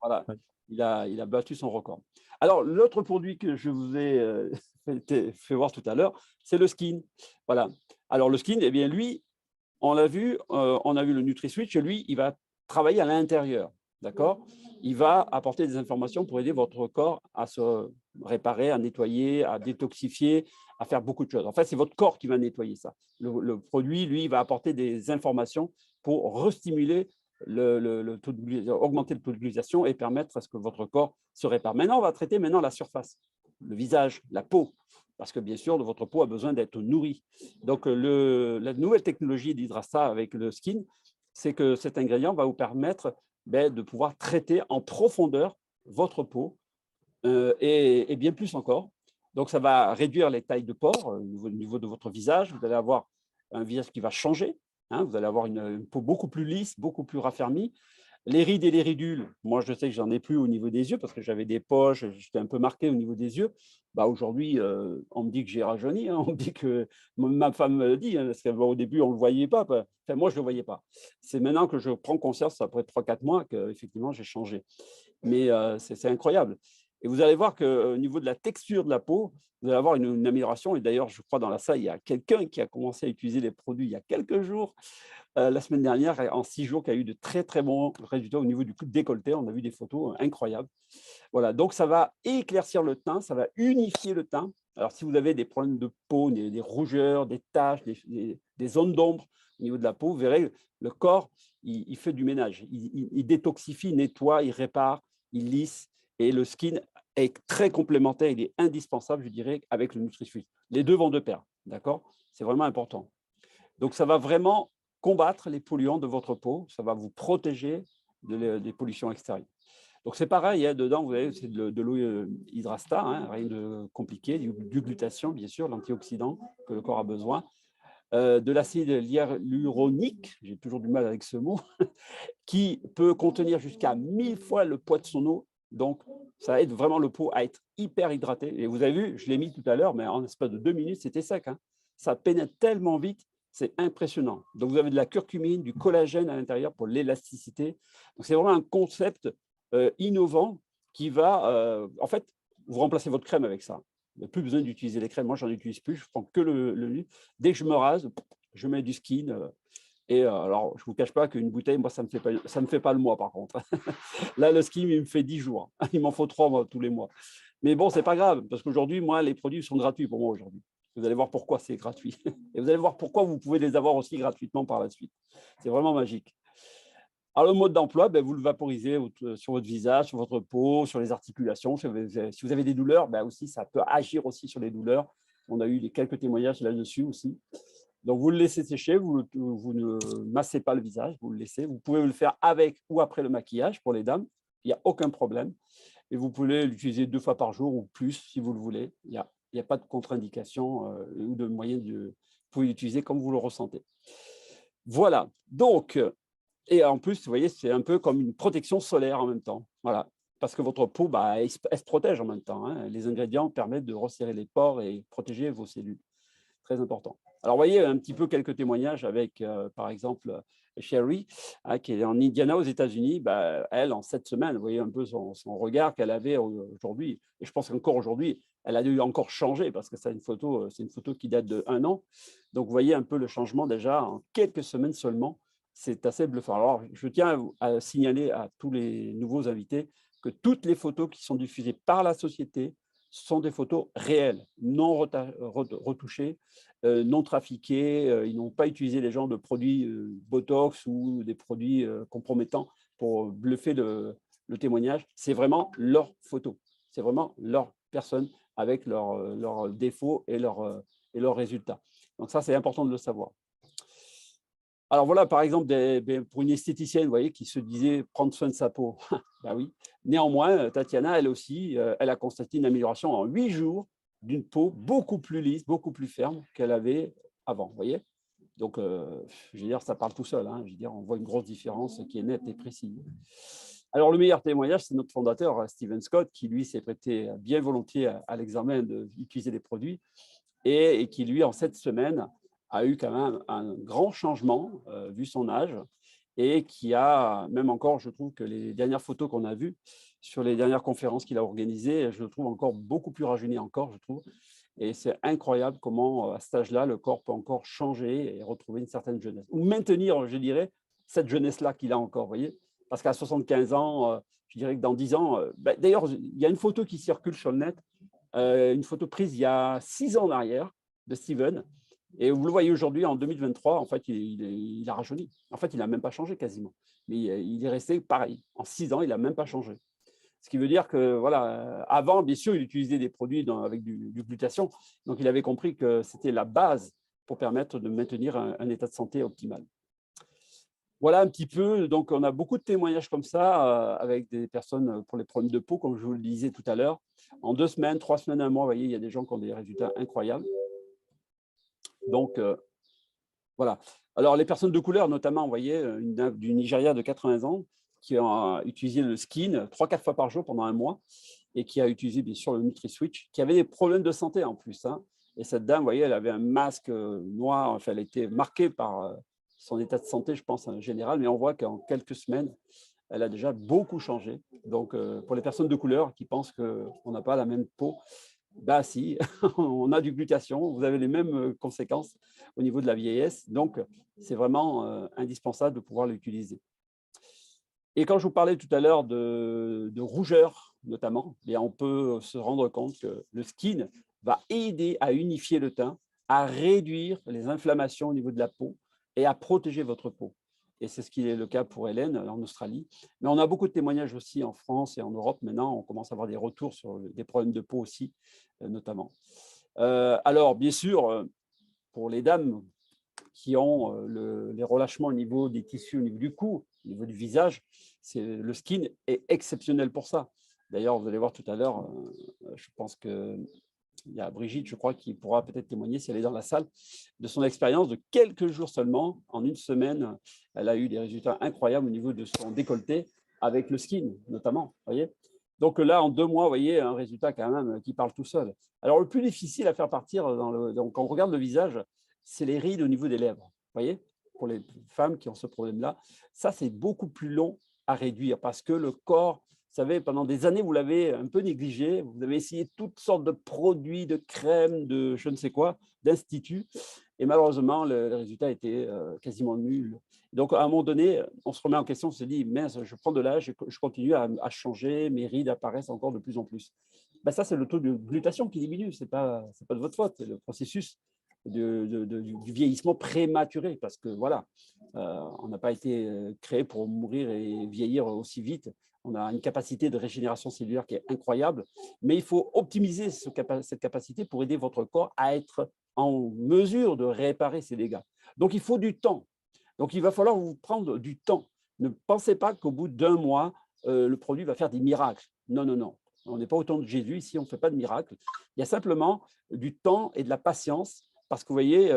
voilà, ouais. il a battu son record. Alors, l'autre produit que je vous ai fait voir tout à l'heure, c'est le skin. Voilà. Alors, le skin, eh bien, lui, on l'a vu, on a vu le NutriSwitch, lui, il va travailler à l'intérieur. D'accord? Il va apporter des informations pour aider votre corps à se réparer, à nettoyer, à détoxifier, à faire beaucoup de choses. En fait, c'est votre corps qui va nettoyer ça. Le produit, lui, il va apporter des informations pour restimuler augmenter le taux de glutation et permettre à ce que votre corps se répare. Maintenant, on va traiter la surface, le visage, la peau, parce que bien sûr, votre peau a besoin d'être nourrie. Donc, la nouvelle technologie d'Hydrasta avec le skin, c'est que cet ingrédient va vous permettre de pouvoir traiter en profondeur votre peau et bien plus encore. Donc, ça va réduire les tailles de pores au niveau de votre visage. Vous allez avoir un visage qui va changer. Hein, vous allez avoir une peau beaucoup plus lisse, beaucoup plus raffermie. Les rides et les ridules, moi, je sais que j'en ai plus au niveau des yeux parce que j'avais des poches, j'étais un peu marqué au niveau des yeux. Aujourd'hui, on me dit que j'ai rajeuni. Hein, on me dit que ma femme me dit, hein, parce qu'au début, on ne le voyait pas. Enfin, moi, je ne le voyais pas. C'est maintenant que je prends conscience, après 3-4 mois, qu'effectivement, j'ai changé. Mais c'est incroyable. Et vous allez voir qu'au niveau de la texture de la peau, vous allez avoir une amélioration. Et d'ailleurs, je crois dans la salle, il y a quelqu'un qui a commencé à utiliser les produits il y a quelques jours, la semaine dernière, en 6 jours, qui a eu de très, très bons résultats au niveau du décolleté. On a vu des photos incroyables. Voilà, donc ça va éclaircir le teint, ça va unifier le teint. Alors, si vous avez des problèmes de peau, des rougeurs, des taches, des zones d'ombre au niveau de la peau, vous verrez, le corps, il fait du ménage. Il détoxifie, nettoie, il répare, il lisse. Et le skin est très complémentaire, il est indispensable, je dirais, avec le NutriSwitch. Les deux vont de pair, d'accord? C'est vraiment important. Donc, ça va vraiment combattre les polluants de votre peau, ça va vous protéger des pollutions extérieures. Donc, c'est pareil, hein, dedans, vous avez de l'eau Hydrasta, hein, rien de compliqué, du glutathion, bien sûr, l'antioxydant que le corps a besoin, de l'acide hyaluronique, j'ai toujours du mal avec ce mot, qui peut contenir jusqu'à 1000 fois le poids de son eau. Donc, ça aide vraiment le peau à être hyper hydraté. Et vous avez vu, je l'ai mis tout à l'heure, mais en espace de 2 minutes, c'était sec. Hein. Ça pénètre tellement vite, c'est impressionnant. Donc, vous avez de la curcumine, du collagène à l'intérieur pour l'élasticité. Donc, c'est vraiment un concept innovant qui va… en fait, vous remplacez votre crème avec ça. Vous n'avez plus besoin d'utiliser les crèmes. Moi, je n'en utilise plus. Je prends que le dès que je me rase, je mets du skin. Et alors, je ne vous cache pas qu'une bouteille, moi, ça me fait pas le mois, par contre. Là, le skin, il me fait 10 jours. Il m'en faut 3 mois, tous les mois. Mais bon, ce n'est pas grave, parce qu'aujourd'hui, moi, les produits sont gratuits pour moi aujourd'hui. Vous allez voir pourquoi c'est gratuit. Et vous allez voir pourquoi vous pouvez les avoir aussi gratuitement par la suite. C'est vraiment magique. Alors, le mode d'emploi, vous le vaporisez sur votre visage, sur votre peau, sur les articulations. Si vous avez des douleurs, aussi, ça peut agir aussi sur les douleurs. On a eu quelques témoignages là-dessus aussi. Donc, vous le laissez sécher, vous ne massez pas le visage, vous le laissez. Vous pouvez le faire avec ou après le maquillage pour les dames, il n'y a aucun problème. Et vous pouvez l'utiliser 2 fois par jour ou plus si vous le voulez, il n'y a il n'y a pas de contre-indication ou de moyen de… Vous pouvez l'utiliser comme vous le ressentez. Voilà. Donc, et en plus, vous voyez, c'est un peu comme une protection solaire en même temps. Voilà. Parce que votre peau, bah, elle se protège en même temps. Hein. Les ingrédients permettent de resserrer les pores et protéger vos cellules. Très important. Alors, vous voyez un petit peu quelques témoignages avec, par exemple, Sherry, hein, qui est en Indiana aux États-Unis. Bah, elle, en 7 semaines, vous voyez un peu son regard qu'elle avait aujourd'hui. Et je pense qu'encore aujourd'hui, elle a dû encore changer parce que c'est une photo qui date d'1 an. Donc, vous voyez un peu le changement déjà en quelques semaines seulement. C'est assez bluffant. Alors, je tiens à signaler à tous les nouveaux invités que toutes les photos qui sont diffusées par la société sont des photos réelles, non retouchées, non trafiquées. Ils n'ont pas utilisé les genres de produits Botox ou des produits compromettants pour bluffer le témoignage. C'est vraiment leur photo. C'est vraiment leur personne avec leurs défauts et leurs résultats. Donc ça, c'est important de le savoir. Alors voilà, par exemple, pour une esthéticienne, vous voyez, qui se disait prendre soin de sa peau. Ben oui. Néanmoins, Tatiana, elle aussi, elle a constaté une amélioration en 8 jours d'une peau beaucoup plus lisse, beaucoup plus ferme qu'elle avait avant. Vous voyez. Donc, je veux dire, ça parle tout seul. Hein, je veux dire, on voit une grosse différence qui est nette et précise. Alors, le meilleur témoignage, c'est notre fondateur, Steven Scott, qui, lui, s'est prêté bien volontiers à l'examen d'utiliser des produits et qui, lui, en 7 semaines, a eu quand même un grand changement, vu son âge, et qui a, même encore, je trouve que les dernières photos qu'on a vues sur les dernières conférences qu'il a organisées, je le trouve encore beaucoup plus rajeuni encore, je trouve. Et c'est incroyable comment, à cet âge-là, le corps peut encore changer et retrouver une certaine jeunesse. Ou maintenir, je dirais, cette jeunesse-là qu'il a encore, vous voyez. Parce qu'à 75 ans, je dirais que dans 10 ans… d'ailleurs, il y a une photo qui circule sur le net, une photo prise il y a 6 ans en arrière de Steven. Et vous le voyez aujourd'hui, en 2023, en fait, il a rajeuni. En fait, il n'a même pas changé quasiment. Mais il est resté pareil. En 6 ans, il n'a même pas changé. Ce qui veut dire que, voilà, avant, bien sûr, il utilisait des produits avec du glutathion. Donc, il avait compris que c'était la base pour permettre de maintenir un état de santé optimal. Voilà un petit peu. Donc, on a beaucoup de témoignages comme ça avec des personnes pour les problèmes de peau, comme je vous le disais tout à l'heure. En 2 semaines, 3 semaines, 1 mois, vous voyez, il y a des gens qui ont des résultats incroyables. Donc, voilà. Alors, les personnes de couleur, notamment, vous voyez, du Nigeria de 80 ans, qui a utilisé le skin 3-4 fois par jour pendant 1 mois et qui a utilisé, bien sûr, le NutriSwitch, qui avait des problèmes de santé en plus. Hein. Et cette dame, vous voyez, elle avait un masque noir, enfin, elle était marquée par son état de santé, je pense, en général, mais on voit qu'en quelques semaines, elle a déjà beaucoup changé. Donc, pour les personnes de couleur qui pensent qu'on n'a pas la même peau, bah si, on a du glutathion, vous avez les mêmes conséquences au niveau de la vieillesse, donc c'est vraiment indispensable de pouvoir l'utiliser. Et quand je vous parlais tout à l'heure de rougeur, notamment, bien, on peut se rendre compte que le skin va aider à unifier le teint, à réduire les inflammations au niveau de la peau et à protéger votre peau. Et c'est ce qui est le cas pour Hélène en Australie. Mais on a beaucoup de témoignages aussi en France et en Europe. Maintenant, on commence à avoir des retours sur des problèmes de peau aussi, notamment. Alors, bien sûr, pour les dames qui ont les relâchements au niveau des tissus, au niveau du cou, au niveau du visage, le skin est exceptionnel pour ça. D'ailleurs, vous allez voir tout à l'heure, je pense qu'il y a Brigitte, je crois, qui pourra peut-être témoigner si elle est dans la salle, de son expérience de quelques jours seulement. En 1 semaine, elle a eu des résultats incroyables au niveau de son décolleté, avec le skin notamment, voyez. Donc là, en 2 mois, vous voyez, un résultat quand même qui parle tout seul. Alors, le plus difficile à faire partir, donc, quand on regarde le visage, c'est les rides au niveau des lèvres, vous voyez, pour les femmes qui ont ce problème-là. Ça, c'est beaucoup plus long à réduire parce que le corps, vous savez, pendant des années, vous l'avez un peu négligé. Vous avez essayé toutes sortes de produits, de crèmes, de je ne sais quoi, d'instituts. Et malheureusement, le résultat était quasiment nul. Donc, à un moment donné, on se remet en question, on se dit, mince, je prends de l'âge, je continue à changer, mes rides apparaissent encore de plus en plus. Ben, ça, c'est le taux de glutathion qui diminue, ce n'est pas de votre faute, c'est le processus du vieillissement prématuré, parce que voilà, on n'a pas été créé pour mourir et vieillir aussi vite. On a une capacité de régénération cellulaire qui est incroyable, mais il faut optimiser cette capacité pour aider votre corps à être en mesure de réparer ces dégâts. Donc, il faut du temps. Donc, il va falloir vous prendre du temps. Ne pensez pas qu'au bout d'1 mois, le produit va faire des miracles. Non, non, non. On n'est pas au temps de Jésus, ici on ne fait pas de miracle. Il y a simplement du temps et de la patience, parce que vous voyez,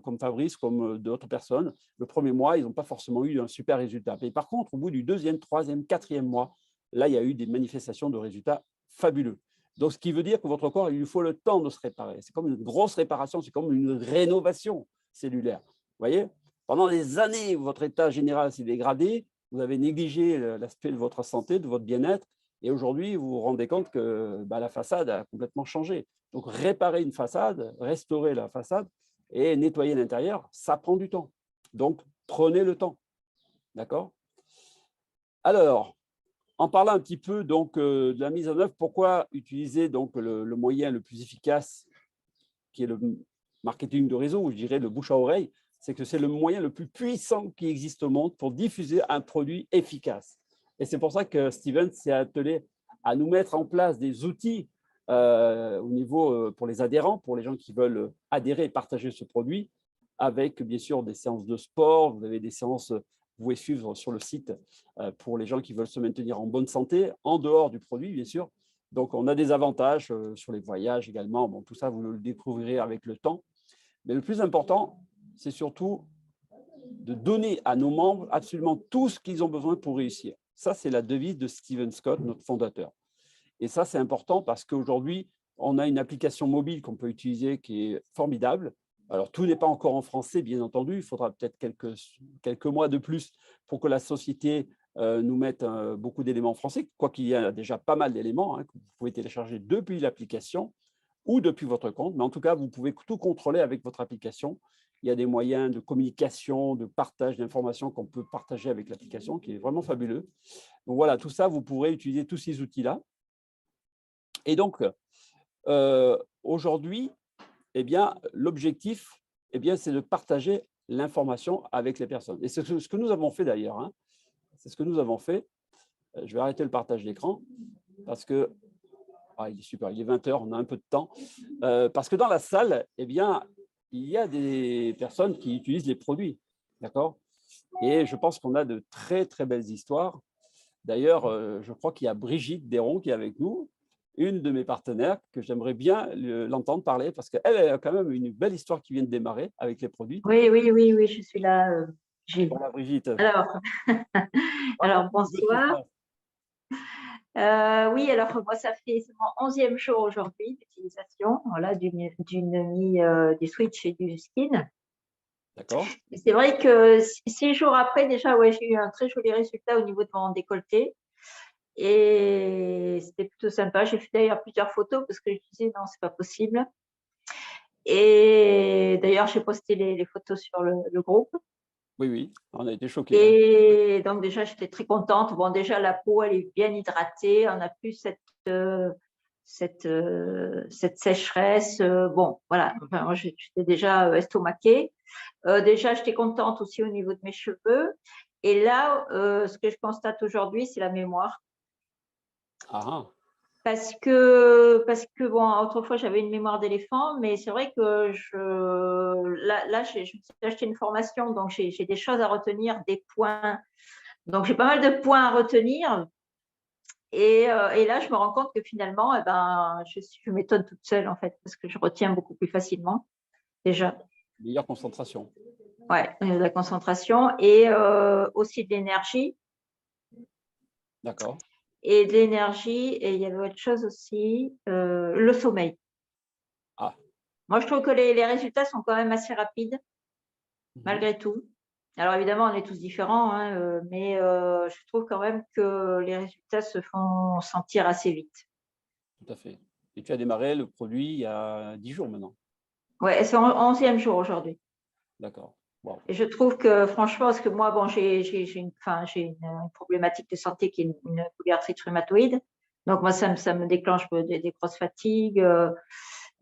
comme Fabrice, comme d'autres personnes, le premier mois, ils n'ont pas forcément eu un super résultat. Mais par contre, au bout du deuxième, troisième, quatrième mois, là, il y a eu des manifestations de résultats fabuleux. Donc, ce qui veut dire que votre corps, il lui faut le temps de se réparer. C'est comme une grosse réparation, c'est comme une rénovation cellulaire. Vous voyez, pendant des années, votre état général s'est dégradé, vous avez négligé l'aspect de votre santé, de votre bien-être, et aujourd'hui, vous vous rendez compte que la façade a complètement changé. Donc, réparer une façade, restaurer la façade et nettoyer l'intérieur, ça prend du temps. Donc, prenez le temps. D'accord? Alors, en parlant un petit peu donc, de la mise en œuvre, pourquoi utiliser donc, le moyen le plus efficace, qui est le marketing de réseau, ou je dirais le bouche à oreille, c'est que c'est le moyen le plus puissant qui existe au monde pour diffuser un produit efficace. Et c'est pour ça que Steven s'est attelé à nous mettre en place des outils au niveau pour les adhérents, pour les gens qui veulent adhérer et partager ce produit, avec bien sûr des séances de sport, vous avez des séances, vous pouvez suivre sur le site pour les gens qui veulent se maintenir en bonne santé, en dehors du produit bien sûr. Donc on a des avantages sur les voyages également, bon, tout ça vous le découvrirez avec le temps. Mais le plus important, c'est surtout de donner à nos membres absolument tout ce qu'ils ont besoin pour réussir. Ça, c'est la devise de Steven Scott, notre fondateur. Et ça, c'est important parce qu'aujourd'hui, on a une application mobile qu'on peut utiliser qui est formidable. Alors, tout n'est pas encore en français, bien entendu. Il faudra peut-être quelques mois de plus pour que la société nous mette beaucoup d'éléments en français, quoiqu'il y a déjà pas mal d'éléments que vous pouvez télécharger depuis l'application ou depuis votre compte. Mais en tout cas, vous pouvez tout contrôler avec votre application. Il y a des moyens de communication, de partage d'informations qu'on peut partager avec l'application, qui est vraiment fabuleux. Donc voilà, tout ça, vous pourrez utiliser tous ces outils-là. Et donc, aujourd'hui, l'objectif, c'est de partager l'information avec les personnes. Et c'est ce que nous avons fait d'ailleurs. C'est ce que nous avons fait. Je vais arrêter le partage d'écran parce que, il est super, il est 20 h, on a un peu de temps. Parce que dans la salle, il y a des personnes qui utilisent les produits. D'accord? Et je pense qu'on a de très, très belles histoires. D'ailleurs, je crois qu'il y a Brigitte Déron qui est avec nous, une de mes partenaires, que j'aimerais bien l'entendre parler parce qu'elle a quand même une belle histoire qui vient de démarrer avec les produits. Oui, je suis là, Gilles. Voilà, Brigitte. Alors bonsoir. Oui, alors moi, ça fait mon 11e jour aujourd'hui d'utilisation du switch et du skin. D'accord. C'est vrai que 6 jours après, déjà, j'ai eu un très joli résultat au niveau de mon décolleté. Et c'était plutôt sympa. J'ai fait d'ailleurs plusieurs photos parce que je disais non, c'est pas possible. Et d'ailleurs, j'ai posté les photos sur le groupe. Oui, on a été choqués. Et donc déjà, j'étais très contente. Bon, déjà, la peau, elle est bien hydratée. On n'a plus cette sécheresse. Bon, voilà. Enfin, moi, j'étais déjà estomaquée. Déjà, j'étais contente aussi au niveau de mes cheveux. Et là, ce que je constate aujourd'hui, c'est la mémoire. Ah. Parce que bon, autrefois, j'avais une mémoire d'éléphant, mais c'est vrai que je me suis acheté une formation, donc j'ai des choses à retenir, des points. Donc, j'ai pas mal de points à retenir. Et là, je me rends compte que finalement, je m'étonne toute seule, en fait, parce que je retiens beaucoup plus facilement, déjà. Meilleure concentration. Ouais, la concentration et aussi de l'énergie. D'accord. Et de l'énergie, et il y avait autre chose aussi, le sommeil. Ah. Moi, je trouve que les résultats sont quand même assez rapides, malgré tout. Alors, évidemment, on est tous différents, mais je trouve quand même que les résultats se font sentir assez vite. Tout à fait. Et tu as démarré le produit il y a 10 jours maintenant. Oui, c'est en 11e jour aujourd'hui. D'accord. Wow. Et je trouve que, franchement, parce que moi, bon, j'ai une problématique de santé qui est une polyarthrite rhumatoïde. Donc, moi, ça me déclenche des grosses fatigues,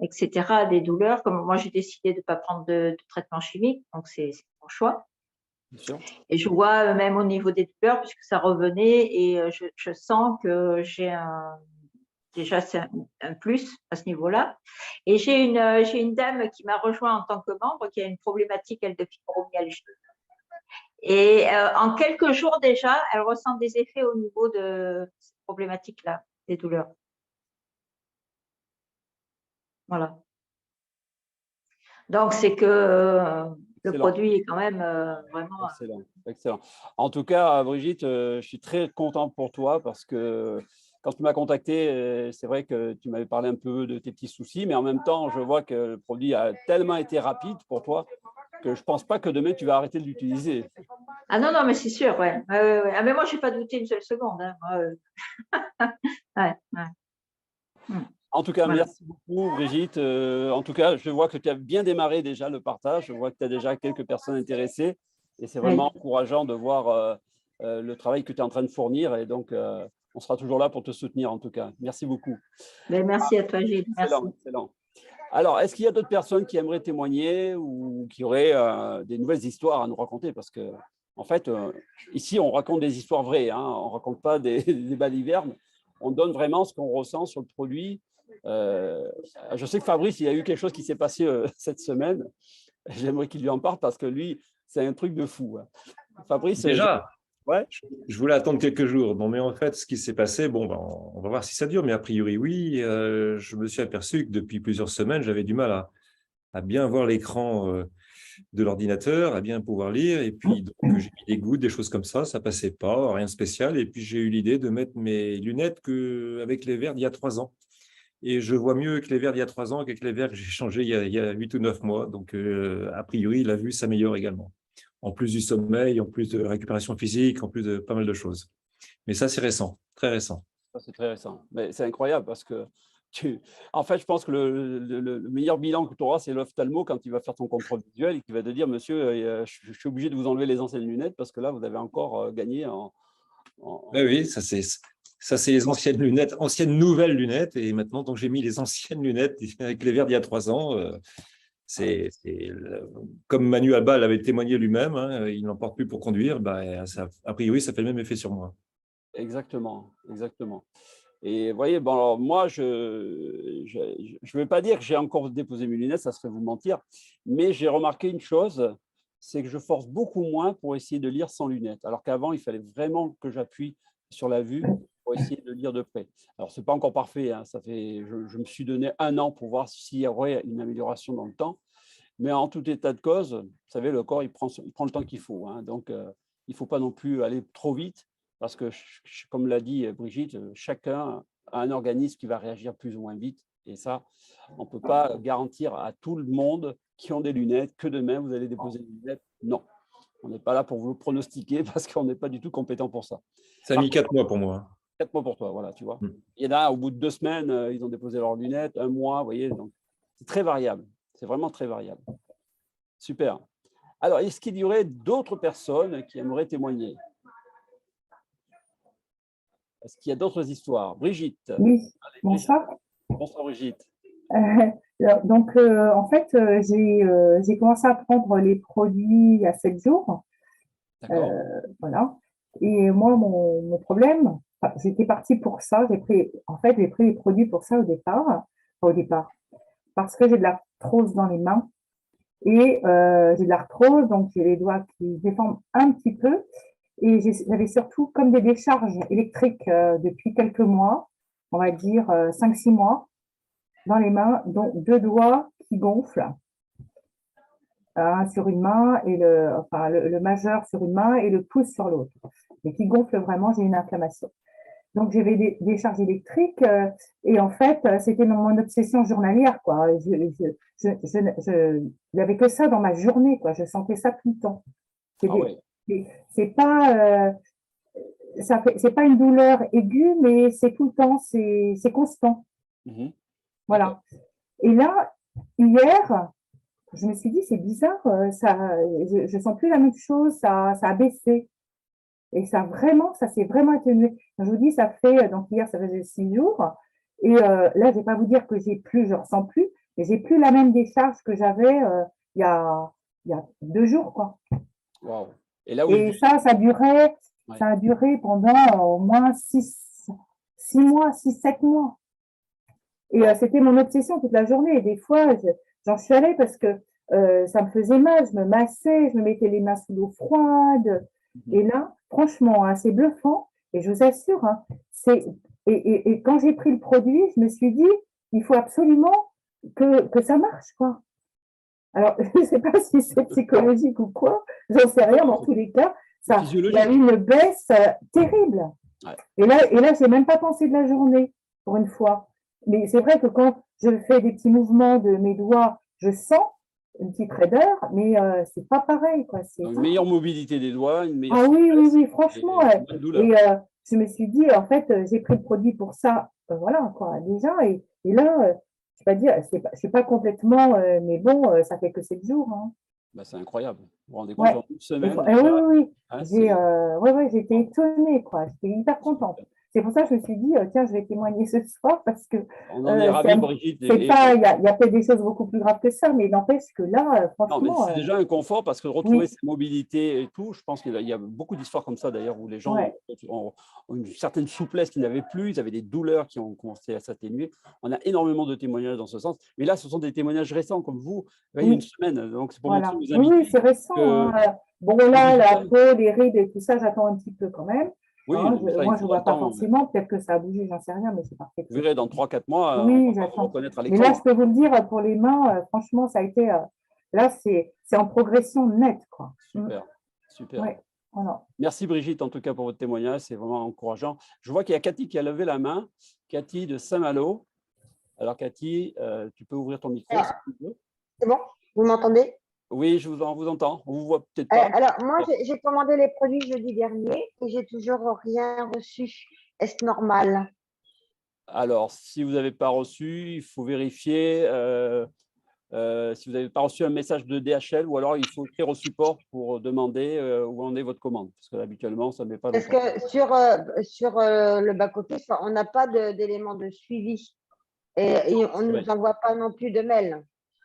etc., des douleurs. Comme moi, j'ai décidé de ne pas prendre de traitement chimique, donc c'est mon choix. Bien sûr. Et je vois même au niveau des douleurs, puisque ça revenait, et je sens que j'ai déjà c'est un plus à ce niveau-là. Et j'ai une dame qui m'a rejoint en tant que membre, qui a une problématique, elle, de fibromyalgie. Et en quelques jours déjà, elle ressent des effets au niveau de cette problématique-là, des douleurs. Voilà. Donc, c'est que le produit est quand même vraiment… Excellent, excellent. En tout cas, Brigitte, je suis très content pour toi parce que quand tu m'as contacté, c'est vrai que tu m'avais parlé un peu de tes petits soucis, mais en même temps, je vois que le produit a tellement été rapide pour toi que je ne pense pas que demain, tu vas arrêter de l'utiliser. Ah non, non, mais c'est sûr, ouais. Ah, mais moi, je n'ai pas douté une seule seconde. Ouais. En tout cas, Voilà. merci beaucoup, Brigitte. En tout cas, je vois que tu as bien démarré déjà le partage. Je vois que tu as déjà quelques personnes intéressées. Et c'est vraiment encourageant de voir le travail que tu es en train de fournir. Et donc, on sera toujours là pour te soutenir, en tout cas. Merci beaucoup. Ben, merci à toi, Gilles. Merci. Excellent, excellent. Alors, est-ce qu'il y a d'autres personnes qui aimeraient témoigner ou qui auraient des nouvelles histoires à nous raconter? Parce que, en fait, ici, on raconte des histoires vraies. Hein. On ne raconte pas des balivernes. On donne vraiment ce qu'on ressent sur le produit. Je sais que Fabrice, il y a eu quelque chose qui s'est passé cette semaine. J'aimerais qu'il lui en parle parce que lui, c'est un truc de fou. Hein. Fabrice, Déjà, ouais. je voulais attendre quelques jours. Non, mais en fait, ce qui s'est passé, bon, ben, on va voir si ça dure, mais a priori, oui. Je me suis aperçu que depuis plusieurs semaines, j'avais du mal à bien voir l'écran de l'ordinateur, à bien pouvoir lire. Et puis, donc, j'ai mis des gouttes, des choses comme ça passait pas, rien de spécial. Et puis, j'ai eu l'idée de mettre mes lunettes avec les verres d'il y a 3 ans. Et je vois mieux que les verres d'il y a 3 ans qu'avec les verres que j'ai changés il y a 8 ou 9 mois. Donc, a priori, la vue s'améliore également. En plus du sommeil, en plus de récupération physique, en plus de pas mal de choses. Mais ça, c'est récent, très récent. C'est très récent. Mais c'est incroyable parce que en fait, je pense que le meilleur bilan que tu auras, c'est l'ophtalmo quand il va faire ton contrôle visuel et qui va te dire, monsieur, je suis obligé de vous enlever les anciennes lunettes parce que là, vous avez encore gagné en… Oui, ça c'est les anciennes lunettes, anciennes nouvelles lunettes. Et maintenant, donc j'ai mis les anciennes lunettes avec les verres d'il y a 3 ans. Comme Manu Alba l'avait témoigné lui-même, hein, il n'en porte plus pour conduire. A priori, ça fait le même effet sur moi. Exactement, exactement. Et vous voyez, bon, alors moi, je ne vais pas dire que j'ai encore déposé mes lunettes, ça serait vous mentir, mais j'ai remarqué une chose, c'est que je force beaucoup moins pour essayer de lire sans lunettes, alors qu'avant, il fallait vraiment que j'appuie sur la vue pour essayer de lire de près. Alors, ce n'est pas encore parfait, hein, je me suis donné 1 an pour voir s'il y aurait une amélioration dans le temps, mais en tout état de cause, vous savez, le corps, il prend le temps qu'il faut, hein, donc il ne faut pas non plus aller trop vite, parce que, comme l'a dit Brigitte, chacun a un organisme qui va réagir plus ou moins vite. Et ça, on ne peut pas garantir à tout le monde qui ont des lunettes que demain, vous allez déposer des lunettes. Non, on n'est pas là pour vous le pronostiquer parce qu'on n'est pas du tout compétent pour ça. Ça a mis 4 mois pour moi. 4 mois pour toi, voilà, tu vois. Il y en a, au bout de 2 semaines, ils ont déposé leurs lunettes, 1 mois, vous voyez. Donc, c'est très variable. C'est vraiment très variable. Super. Alors, est-ce qu'il y aurait d'autres personnes qui aimeraient témoigner ? Est-ce qu'il y a d'autres histoires? Brigitte. Oui, allez, bonsoir. Bonsoir Brigitte. Donc, en fait, j'ai commencé à prendre les produits il y a 7 jours. Voilà. Et moi, mon problème, j'étais partie pour ça. J'ai pris les produits pour ça au départ, parce que j'ai de l'arthrose dans les mains. Et j'ai de l'arthrose, donc j'ai les doigts qui déforment un petit peu. Et j'avais surtout comme des décharges électriques depuis quelques mois, on va dire 5-6 mois, dans les mains, dont 2 doigts qui gonflent, sur une main, et le majeur sur une main et le pouce sur l'autre. Et qui gonflent vraiment, j'ai une inflammation. Donc j'avais des décharges électriques et en fait, c'était mon obsession journalière, quoi. Je n'avais que ça dans ma journée, quoi. Je sentais ça tout le temps. C'est pas, c'est pas une douleur aiguë, mais c'est tout le temps, c'est constant. Voilà. Et là, hier, je me suis dit, c'est bizarre, je sens plus la même chose, ça a baissé. Et ça s'est vraiment atténué. Je vous dis, donc hier, ça faisait 6 jours. Et là, je ne vais pas vous dire que je ressens plus, mais j'ai plus la même décharge que j'avais il y a 2 jours, quoi. Wow. Et ça a duré pendant au moins 6 mois, 6-7 mois. Et c'était mon obsession toute la journée. Et des fois, j'en chialais parce que ça me faisait mal. Je me massais, je me mettais les mains sous l'eau froide. Et là, franchement, hein, c'est bluffant. Et je vous assure, hein, et quand j'ai pris le produit, je me suis dit, il faut absolument que ça marche, quoi. Alors, je ne sais pas si c'est psychologique ou quoi, j'en sais rien, dans tous les cas, il y a eu une baisse terrible. Ouais. Et là, je n'ai même pas pensé de la journée, pour une fois. Mais c'est vrai que quand je fais des petits mouvements de mes doigts, je sens une petite raideur, mais c'est pas pareil, quoi. Une meilleure mobilité des doigts, une meilleure Ah oui, souplesse oui, franchement. et moins de douleur. Et je me suis dit, en fait, j'ai pris le produit pour ça, voilà, quoi, déjà. Et là, je vais pas dire, je suis pas complètement, mais bon, ça fait que 7 jours. Hein. Bah, c'est incroyable. Vous vous rendez compte, Ouais. en une semaine. Oui. Hein, J'ai été étonnée, quoi. J'étais hyper contente. C'est pour ça que je me suis dit, tiens, je vais témoigner ce soir parce que on en est ravis, Brigitte. il y a peut-être des choses beaucoup plus graves que ça, mais n'empêche que là, franchement. C'est déjà un confort parce que retrouver cette mobilité et tout, je pense qu'il y a beaucoup d'histoires comme ça d'ailleurs où les gens ont une certaine souplesse qu'ils n'avaient plus, ils avaient des douleurs qui ont commencé à s'atténuer. On a énormément de témoignages dans ce sens. Mais là, ce sont des témoignages récents comme vous, une semaine. Donc, c'est pour montrer aux invités. Oui, c'est récent. Bon, là, la peau, les rides et tout ça, j'attends un petit peu quand même. Oui, moi, je ne vois pas forcément. Peut-être que ça a bougé, j'en sais rien, mais c'est parfait. Vous verrez, dans 3-4 mois, oui, on va reconnaître à l'écran. Mais là, je peux vous le dire, pour les mains, franchement, ça a été… là, c'est en progression nette, quoi. Super. Ouais, voilà. Merci, Brigitte, en tout cas, pour votre témoignage. C'est vraiment encourageant. Je vois qu'il y a Cathy qui a levé la main. Cathy de Saint-Malo. Alors, Cathy, tu peux ouvrir ton micro si tu veux. C'est bon? Vous m'entendez? Oui, je vous entends. On vous voit peut-être pas. Alors, moi, j'ai commandé les produits jeudi dernier et j'ai toujours rien reçu. Est-ce normal? Alors, si vous n'avez pas reçu, il faut vérifier si vous n'avez pas reçu un message de DHL ou alors il faut écrire au support pour demander où en est votre commande. Parce que habituellement, ça ne met pas Parce que sur le back-office, on n'a pas d'éléments de suivi et on ne nous envoie pas non plus de mail.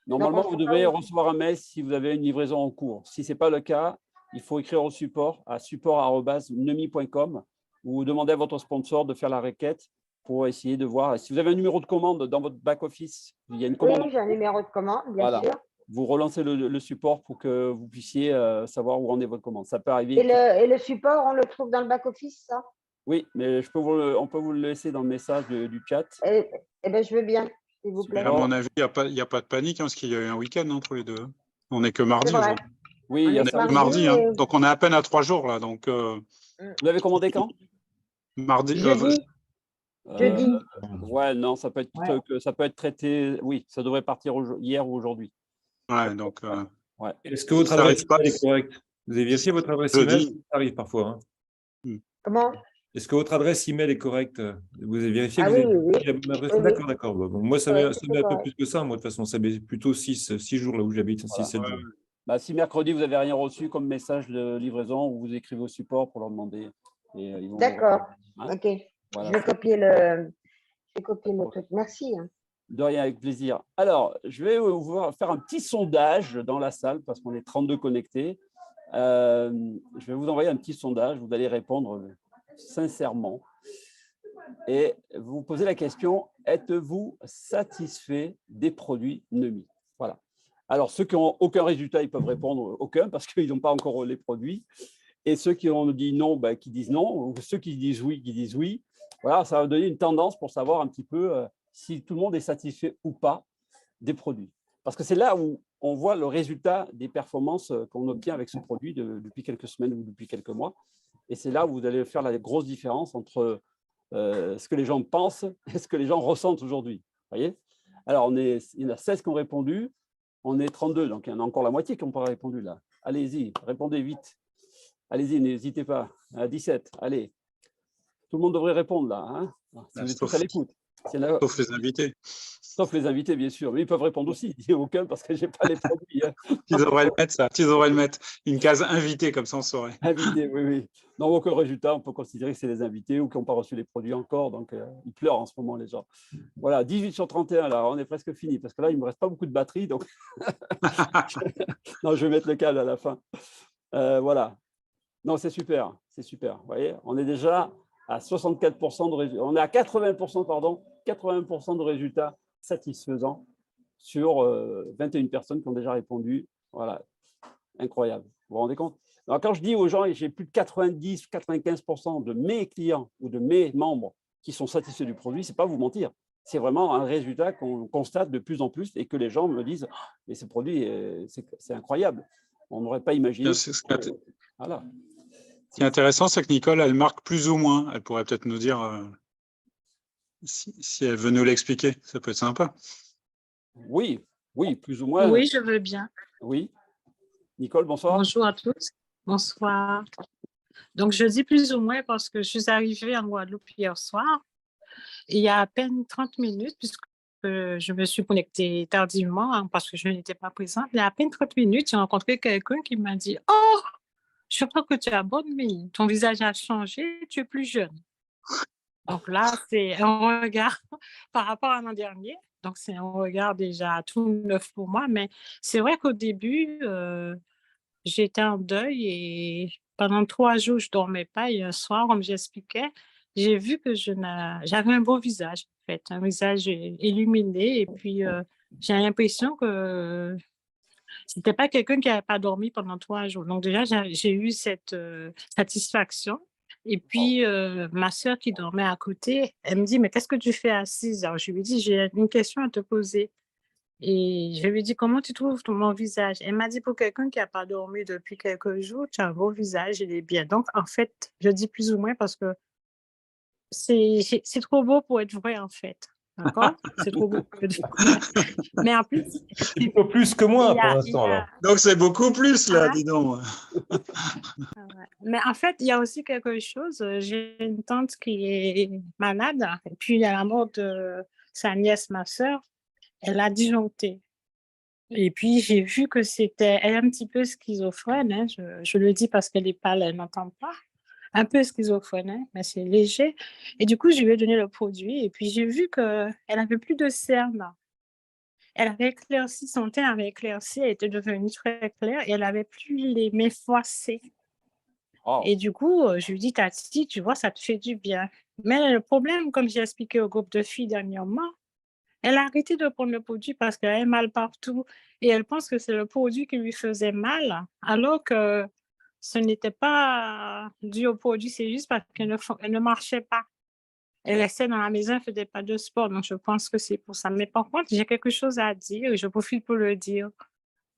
Normalement, vous devez recevoir un mail si vous avez une livraison en cours. Si ce n'est pas le cas, il faut écrire au support à support@nemi.com ou demander à votre sponsor de faire la requête pour essayer de voir. Si vous avez un numéro de commande dans votre back-office, il y a une commande. Oui, j'ai un numéro de commande, bien sûr. Vous relancez le support pour que vous puissiez savoir où en est votre commande. Ça peut arriver. Et le support, on le trouve dans le back-office, ça? Oui, mais on peut vous le laisser dans le message du chat. Eh bien, je veux bien. Vous plaît. À mon avis, il n'y a pas de panique parce qu'il y a eu un week-end entre les deux. On n'est que mardi aujourd'hui. Oui, il y a ça. Mardi, donc on est à peine à 3 jours là. Donc, vous l'avez commandé quand? Mardi. Jeudi. Ouais, non, ça peut être traité. Oui, ça devrait partir hier ou aujourd'hui. Ouais, donc. Est-ce que votre adresse email est correcte? Vous avez vérifié votre adresse email? Ça arrive parfois. Comment? Est-ce que votre adresse email est correcte? Vous avez vérifié? Oui. D'accord. Bon, moi, ça met un peu plus que ça. Moi, de toute façon, ça met plutôt 6 jours là où j'habite, 6-7 jours. Bah, si mercredi, vous n'avez rien reçu comme message de livraison, vous écrivez au support pour leur demander. D'accord. OK. Voilà. Je vais copier le truc. Merci. De rien, avec plaisir. Alors, je vais vous faire un petit sondage dans la salle parce qu'on est 32 connectés. Je vais vous envoyer un petit sondage. Vous allez répondre sincèrement. Et vous posez la question, êtes-vous satisfait des produits Nemi? Voilà. Alors, ceux qui n'ont aucun résultat, ils peuvent répondre aucun parce qu'ils n'ont pas encore les produits. Et ceux qui ont dit non, qui disent non. Ou ceux qui disent oui, qui disent oui. Voilà, ça va donner une tendance pour savoir un petit peu si tout le monde est satisfait ou pas des produits. Parce que c'est là où on voit le résultat des performances qu'on obtient avec ce produit depuis quelques semaines ou depuis quelques mois. Et c'est là où vous allez faire la grosse différence entre ce que les gens pensent et ce que les gens ressentent aujourd'hui. Vous voyez? Alors, il y en a 16 qui ont répondu. On est 32, donc il y en a encore la moitié qui n'ont pas répondu là. Allez-y, répondez vite. Allez-y, n'hésitez pas. À 17, allez. Tout le monde devrait répondre là. Hein, si vous êtes tous à l'écoute. Sauf les invités. Sauf les invités, bien sûr. Mais ils peuvent répondre aussi. Il n'y a aucun parce que je n'ai pas les produits. Hein. Ils devraient le mettre, ça. Ils devraient le mettre. Une case invité, comme ça on saurait. Invité, oui. Non, aucun résultat. On peut considérer que c'est les invités ou qui n'ont pas reçu les produits encore. Donc, ils pleurent en ce moment, les gens. Voilà, 18 sur 31, là. On est presque fini parce que là, il ne me reste pas beaucoup de batterie. Donc, non, je vais mettre le câble à la fin. Voilà. Non, c'est super. C'est super. Vous voyez, on est déjà à 64% de résultats. On est à 80%, pardon, 80% de résultats satisfaisants sur 21 personnes qui ont déjà répondu. Voilà, incroyable. Vous vous rendez compte? Alors, quand je dis aux gens, j'ai plus de 90 ou 95% de mes clients ou de mes membres qui sont satisfaits du produit, ce n'est pas vous mentir. c'est vraiment un résultat qu'on constate de plus en plus et que les gens me disent oh, « mais ce produit, c'est incroyable, on n'aurait pas imaginé. » Voilà. Ce qui est intéressant, c'est que Nicole, elle marque plus ou moins. Elle pourrait peut-être nous dire si elle veut nous l'expliquer. Ça peut être sympa. Oui, oui, plus ou moins. Oui, je veux bien. Oui. Nicole, bonsoir. Bonjour à tous. Bonsoir. Donc, je dis plus ou moins parce que je suis arrivée en Guadeloupe hier soir. Et il y a à peine 30 minutes, puisque je me suis connectée tardivement hein, parce que je n'étais pas présente. Il y a à peine 30 minutes, j'ai rencontré quelqu'un qui m'a dit « Oh, je crois que tu as bonne mine. Ton visage a changé, tu es plus jeune. » Donc là, c'est un regard par rapport à l'an dernier. Donc, c'est un regard déjà tout neuf pour moi. Mais c'est vrai qu'au début, j'étais en deuil et pendant 3 jours, je ne dormais pas. Et un soir, comme j'expliquais, j'ai vu que j'avais un beau visage, en fait, un visage illuminé. Et puis, j'ai l'impression que ce n'était pas quelqu'un qui n'avait pas dormi pendant 3 jours. Donc, déjà, j'ai eu cette satisfaction. Et puis, ma sœur qui dormait à côté, elle me dit, mais qu'est-ce que tu fais assise? Alors, je lui dis, j'ai une question à te poser. Et je lui ai dit, comment tu trouves mon visage? Elle m'a dit, pour quelqu'un qui n'a pas dormi depuis quelques jours, tu as un beau visage, il est bien. Donc, en fait, je dis plus ou moins parce que c'est trop beau pour être vrai, en fait. D'accord? C'est trop beau pour être vrai. Mais en plus, Un peu plus que moi pour l'instant. Donc, c'est beaucoup plus, là, dis donc. Mais en fait, il y a aussi quelque chose. J'ai une tante qui est malade, et puis à la mort de sa nièce, ma sœur, elle a disjoncté. Et puis, j'ai vu que elle est un petit peu schizophrène. Hein, je le dis parce qu'elle est pâle, elle n'entend pas. Un peu schizophrène, hein, mais c'est léger. Et du coup, je lui ai donné le produit. Et puis, j'ai vu qu'elle n'avait plus de cernes. Elle avait éclairci, son teint avait éclairci, elle était devenue très claire et elle n'avait plus les mains froissées. Oh. Et du coup, je lui dis, Tati, tu vois, ça te fait du bien. Mais le problème, comme j'ai expliqué au groupe de filles dernièrement, elle a arrêté de prendre le produit parce qu'elle avait mal partout et elle pense que c'est le produit qui lui faisait mal, alors que ce n'était pas dû au produit, c'est juste parce qu'elle ne marchait pas. Elle restait dans la maison, elle ne faisait pas de sport, donc je pense que c'est pour ça. Mais par contre, j'ai quelque chose à dire et je profite pour le dire.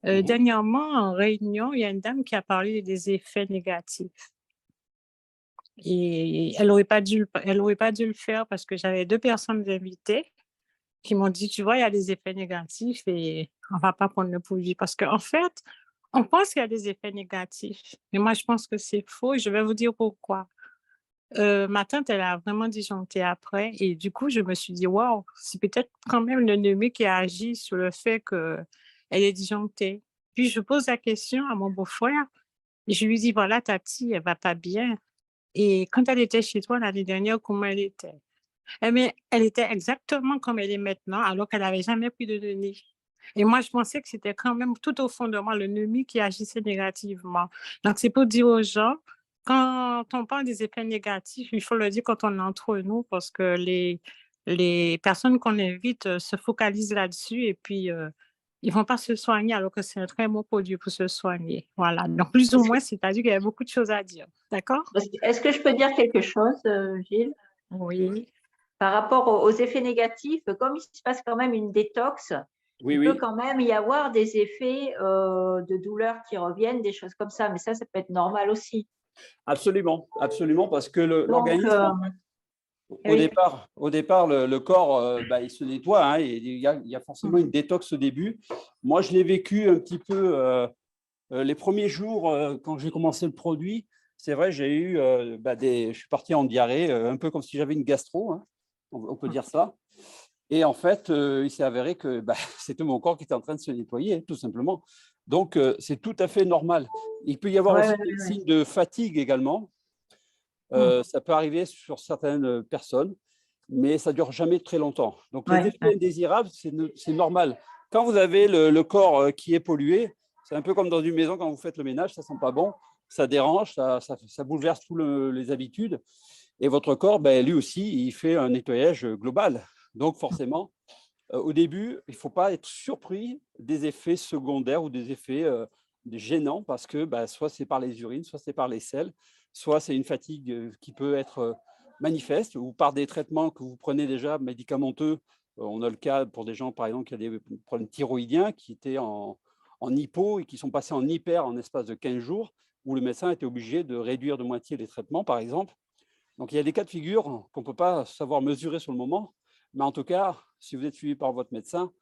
Dernièrement, en réunion, il y a une dame qui a parlé des effets négatifs. Et elle n'aurait pas dû le faire parce que j'avais 2 personnes invitées qui m'ont dit, tu vois, il y a des effets négatifs et on ne va pas prendre le produit. Parce qu'en fait, on pense qu'il y a des effets négatifs. Mais moi, je pense que c'est faux et je vais vous dire pourquoi. Ma tante, elle a vraiment disjoncté après. Et du coup, je me suis dit, waouh, c'est peut-être quand même l'ennemi qui a agi sur le fait qu'elle est disjonctée. Puis, je pose la question à mon beau-frère. Et je lui dis, voilà, Tati, elle ne va pas bien. Et quand elle était chez toi l'année dernière, comment elle était? Eh bien, elle était exactement comme elle est maintenant, alors qu'elle n'avait jamais pris de nez. Et moi, je pensais que c'était quand même tout au fond de moi l'ennemi qui agissait négativement. Donc, c'est pour dire aux gens, quand on parle des effets négatifs, il faut le dire quand on est entre nous, parce que les personnes qu'on invite se focalisent là-dessus et puis ils ne vont pas se soigner alors que c'est un très bon produit pour se soigner. Voilà. Donc, plus ou moins, c'est-à-dire qu'il y a beaucoup de choses à dire. D'accord? Est-ce que je peux dire quelque chose, Gilles? Oui. Par rapport aux effets négatifs, comme il se passe quand même une détox, il peut quand même y avoir des effets de douleur qui reviennent, des choses comme ça. Mais ça peut être normal aussi. Absolument, absolument, parce que l'organisme, au départ, le corps, il se nettoie, hein, et il y a forcément une détox au début. Moi, je l'ai vécu un petit peu les premiers jours quand j'ai commencé le produit. C'est vrai, j'ai eu je suis parti en diarrhée, un peu comme si j'avais une gastro, hein, on peut dire ça. Et en fait, il s'est avéré que c'était mon corps qui était en train de se nettoyer, tout simplement. Donc, c'est tout à fait normal. Il peut y avoir aussi des signes de fatigue également. Ça peut arriver sur certaines personnes, mais ça ne dure jamais très longtemps. Donc, les effets indésirables, c'est normal. Quand vous avez le corps qui est pollué, c'est un peu comme dans une maison, quand vous faites le ménage, ça ne sent pas bon, ça dérange, ça bouleverse toutes les habitudes. Et votre corps, lui aussi, il fait un nettoyage global. Donc, forcément, au début, il ne faut pas être surpris des effets secondaires ou des effets gênants parce que soit c'est par les urines, soit c'est par les selles, soit c'est une fatigue qui peut être manifeste ou par des traitements que vous prenez déjà médicamenteux. On a le cas pour des gens, par exemple, qui ont des problèmes thyroïdiens, qui étaient en hypo et qui sont passés en hyper en espace de 15 jours, où le médecin était obligé de réduire de moitié les traitements, par exemple. Donc, il y a des cas de figure qu'on ne peut pas savoir mesurer sur le moment, mais en tout cas, si vous êtes suivi par votre médecin,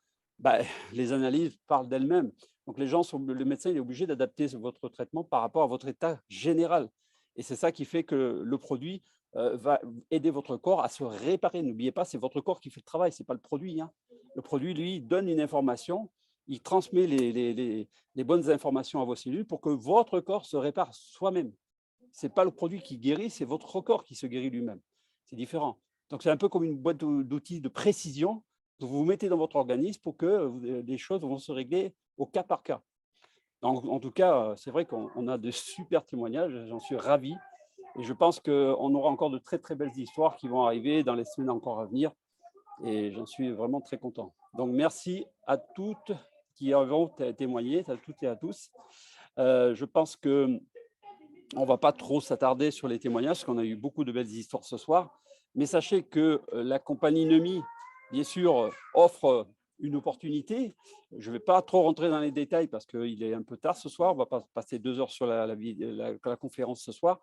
les analyses parlent d'elles-mêmes. Donc, le médecin est obligé d'adapter votre traitement par rapport à votre état général. Et c'est ça qui fait que le produit va aider votre corps à se réparer. N'oubliez pas, c'est votre corps qui fait le travail, ce n'est pas le produit. Hein. Le produit, lui, donne une information, il transmet les bonnes informations à vos cellules pour que votre corps se répare soi-même. Ce n'est pas le produit qui guérit, c'est votre corps qui se guérit lui-même. C'est différent. Donc, c'est un peu comme une boîte d'outils de précision que vous mettez dans votre organisme pour que les choses vont se régler au cas par cas. Donc, en tout cas, c'est vrai qu'on a de super témoignages, j'en suis ravi. Et je pense qu'on aura encore de très, très belles histoires qui vont arriver dans les semaines encore à venir. Et j'en suis vraiment très content. Donc, merci à toutes qui ont témoigné, à toutes et à tous. Je pense qu'on ne va pas trop s'attarder sur les témoignages, parce qu'on a eu beaucoup de belles histoires ce soir. Mais sachez que la compagnie Nemi, bien sûr, offre une opportunité. Je ne vais pas trop rentrer dans les détails parce qu'il est un peu tard ce soir. On ne va pas passer 2 heures sur la conférence ce soir.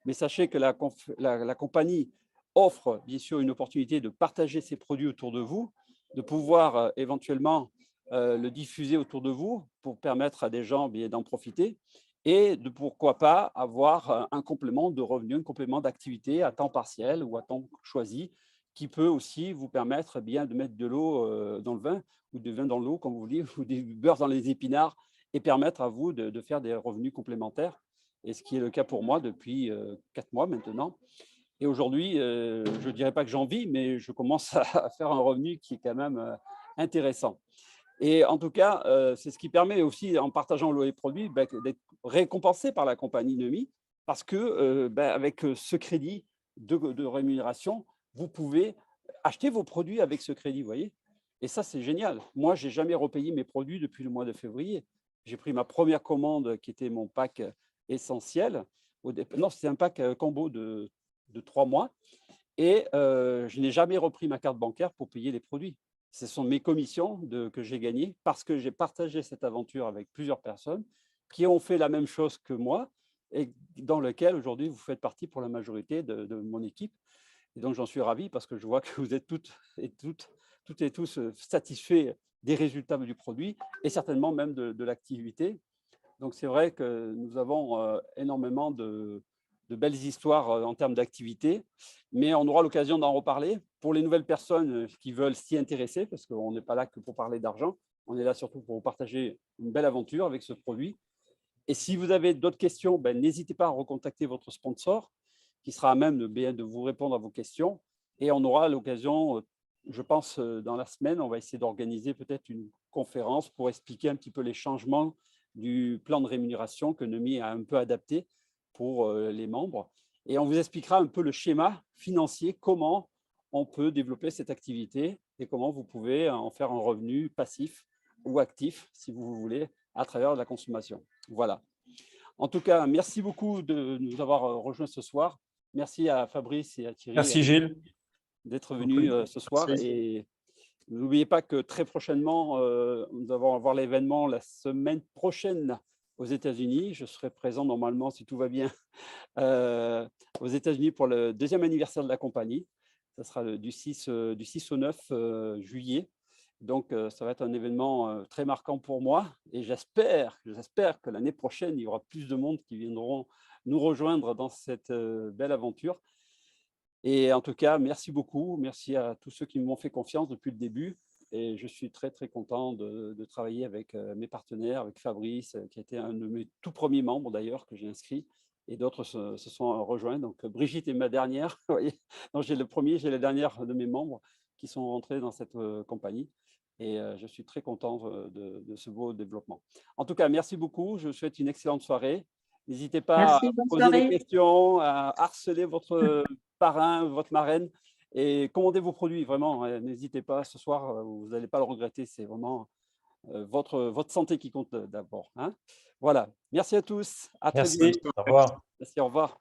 Mais sachez que la compagnie offre bien sûr une opportunité de partager ses produits autour de vous, de pouvoir éventuellement le diffuser autour de vous pour permettre à des gens d'en profiter et de pourquoi pas avoir un complément de revenu, un complément d'activité à temps partiel ou à temps choisi qui peut aussi vous permettre de mettre de l'eau dans le vin ou du vin dans l'eau, comme vous voulez, ou du beurre dans les épinards et permettre à vous de faire des revenus complémentaires. Et ce qui est le cas pour moi depuis 4 mois maintenant. Et aujourd'hui, je ne dirais pas que j'en vis, mais je commence à faire un revenu qui est quand même intéressant. Et en tout cas, c'est ce qui permet aussi, en partageant les produits, d'être récompensé par la compagnie Nemi, parce que avec ce crédit de rémunération, vous pouvez acheter vos produits avec ce crédit, vous voyez. Et ça, c'est génial. Moi, je n'ai jamais repayé mes produits depuis le mois de février. J'ai pris ma première commande qui était mon pack essentiel. Non, c'était un pack combo de 3 mois. Et je n'ai jamais repris ma carte bancaire pour payer les produits. Ce sont mes commissions que j'ai gagnées parce que j'ai partagé cette aventure avec plusieurs personnes qui ont fait la même chose que moi et dans lequel aujourd'hui vous faites partie pour la majorité de mon équipe. Et donc j'en suis ravi parce que je vois que vous êtes toutes et tous satisfaits des résultats du produit et certainement même de l'activité. Donc c'est vrai que nous avons énormément de belles histoires en termes d'activité, mais on aura l'occasion d'en reparler. Pour les nouvelles personnes qui veulent s'y intéresser, parce qu'on n'est pas là que pour parler d'argent, on est là surtout pour partager une belle aventure avec ce produit. Et si vous avez d'autres questions, n'hésitez pas à recontacter votre sponsor, qui sera à même de vous répondre à vos questions. Et on aura l'occasion, je pense, dans la semaine, on va essayer d'organiser peut-être une conférence pour expliquer un petit peu les changements du plan de rémunération que Nemi a un peu adapté pour les membres. Et on vous expliquera un peu le schéma financier, comment on peut développer cette activité et comment vous pouvez en faire un revenu passif ou actif, si vous voulez, à travers la consommation. Voilà. En tout cas, merci beaucoup de nous avoir rejoints ce soir. Merci à Fabrice et à Thierry. Merci Gilles. D'être venus ce soir. Merci. Et n'oubliez pas que très prochainement, nous allons avoir l'événement la semaine prochaine aux États-Unis. Je serai présent normalement, si tout va bien, aux États-Unis pour le 2e anniversaire de la compagnie. Ça sera du 6 au 9 juillet. Donc, ça va être un événement très marquant pour moi. Et j'espère que l'année prochaine, il y aura plus de monde qui viendront nous rejoindre dans cette belle aventure. Et en tout cas, merci beaucoup. Merci à tous ceux qui m'ont fait confiance depuis le début. Et je suis très, très content de travailler avec mes partenaires, avec Fabrice, qui a été un de mes tout premiers membres d'ailleurs que j'ai inscrit. Et d'autres se sont rejoints. Donc, Brigitte est ma dernière. Vous voyez, donc, j'ai le premier, j'ai la dernière de mes membres qui sont rentrés dans cette compagnie. Et je suis très content de ce beau développement. En tout cas, merci beaucoup. Je vous souhaite une excellente soirée. N'hésitez pas à poser des questions, à harceler votre parrain, votre marraine et commandez vos produits. Vraiment, n'hésitez pas. Ce soir, vous n'allez pas le regretter. C'est vraiment votre santé qui compte d'abord. Hein. Voilà. Merci à tous. À très Merci. vite. Au revoir. Merci. Au revoir.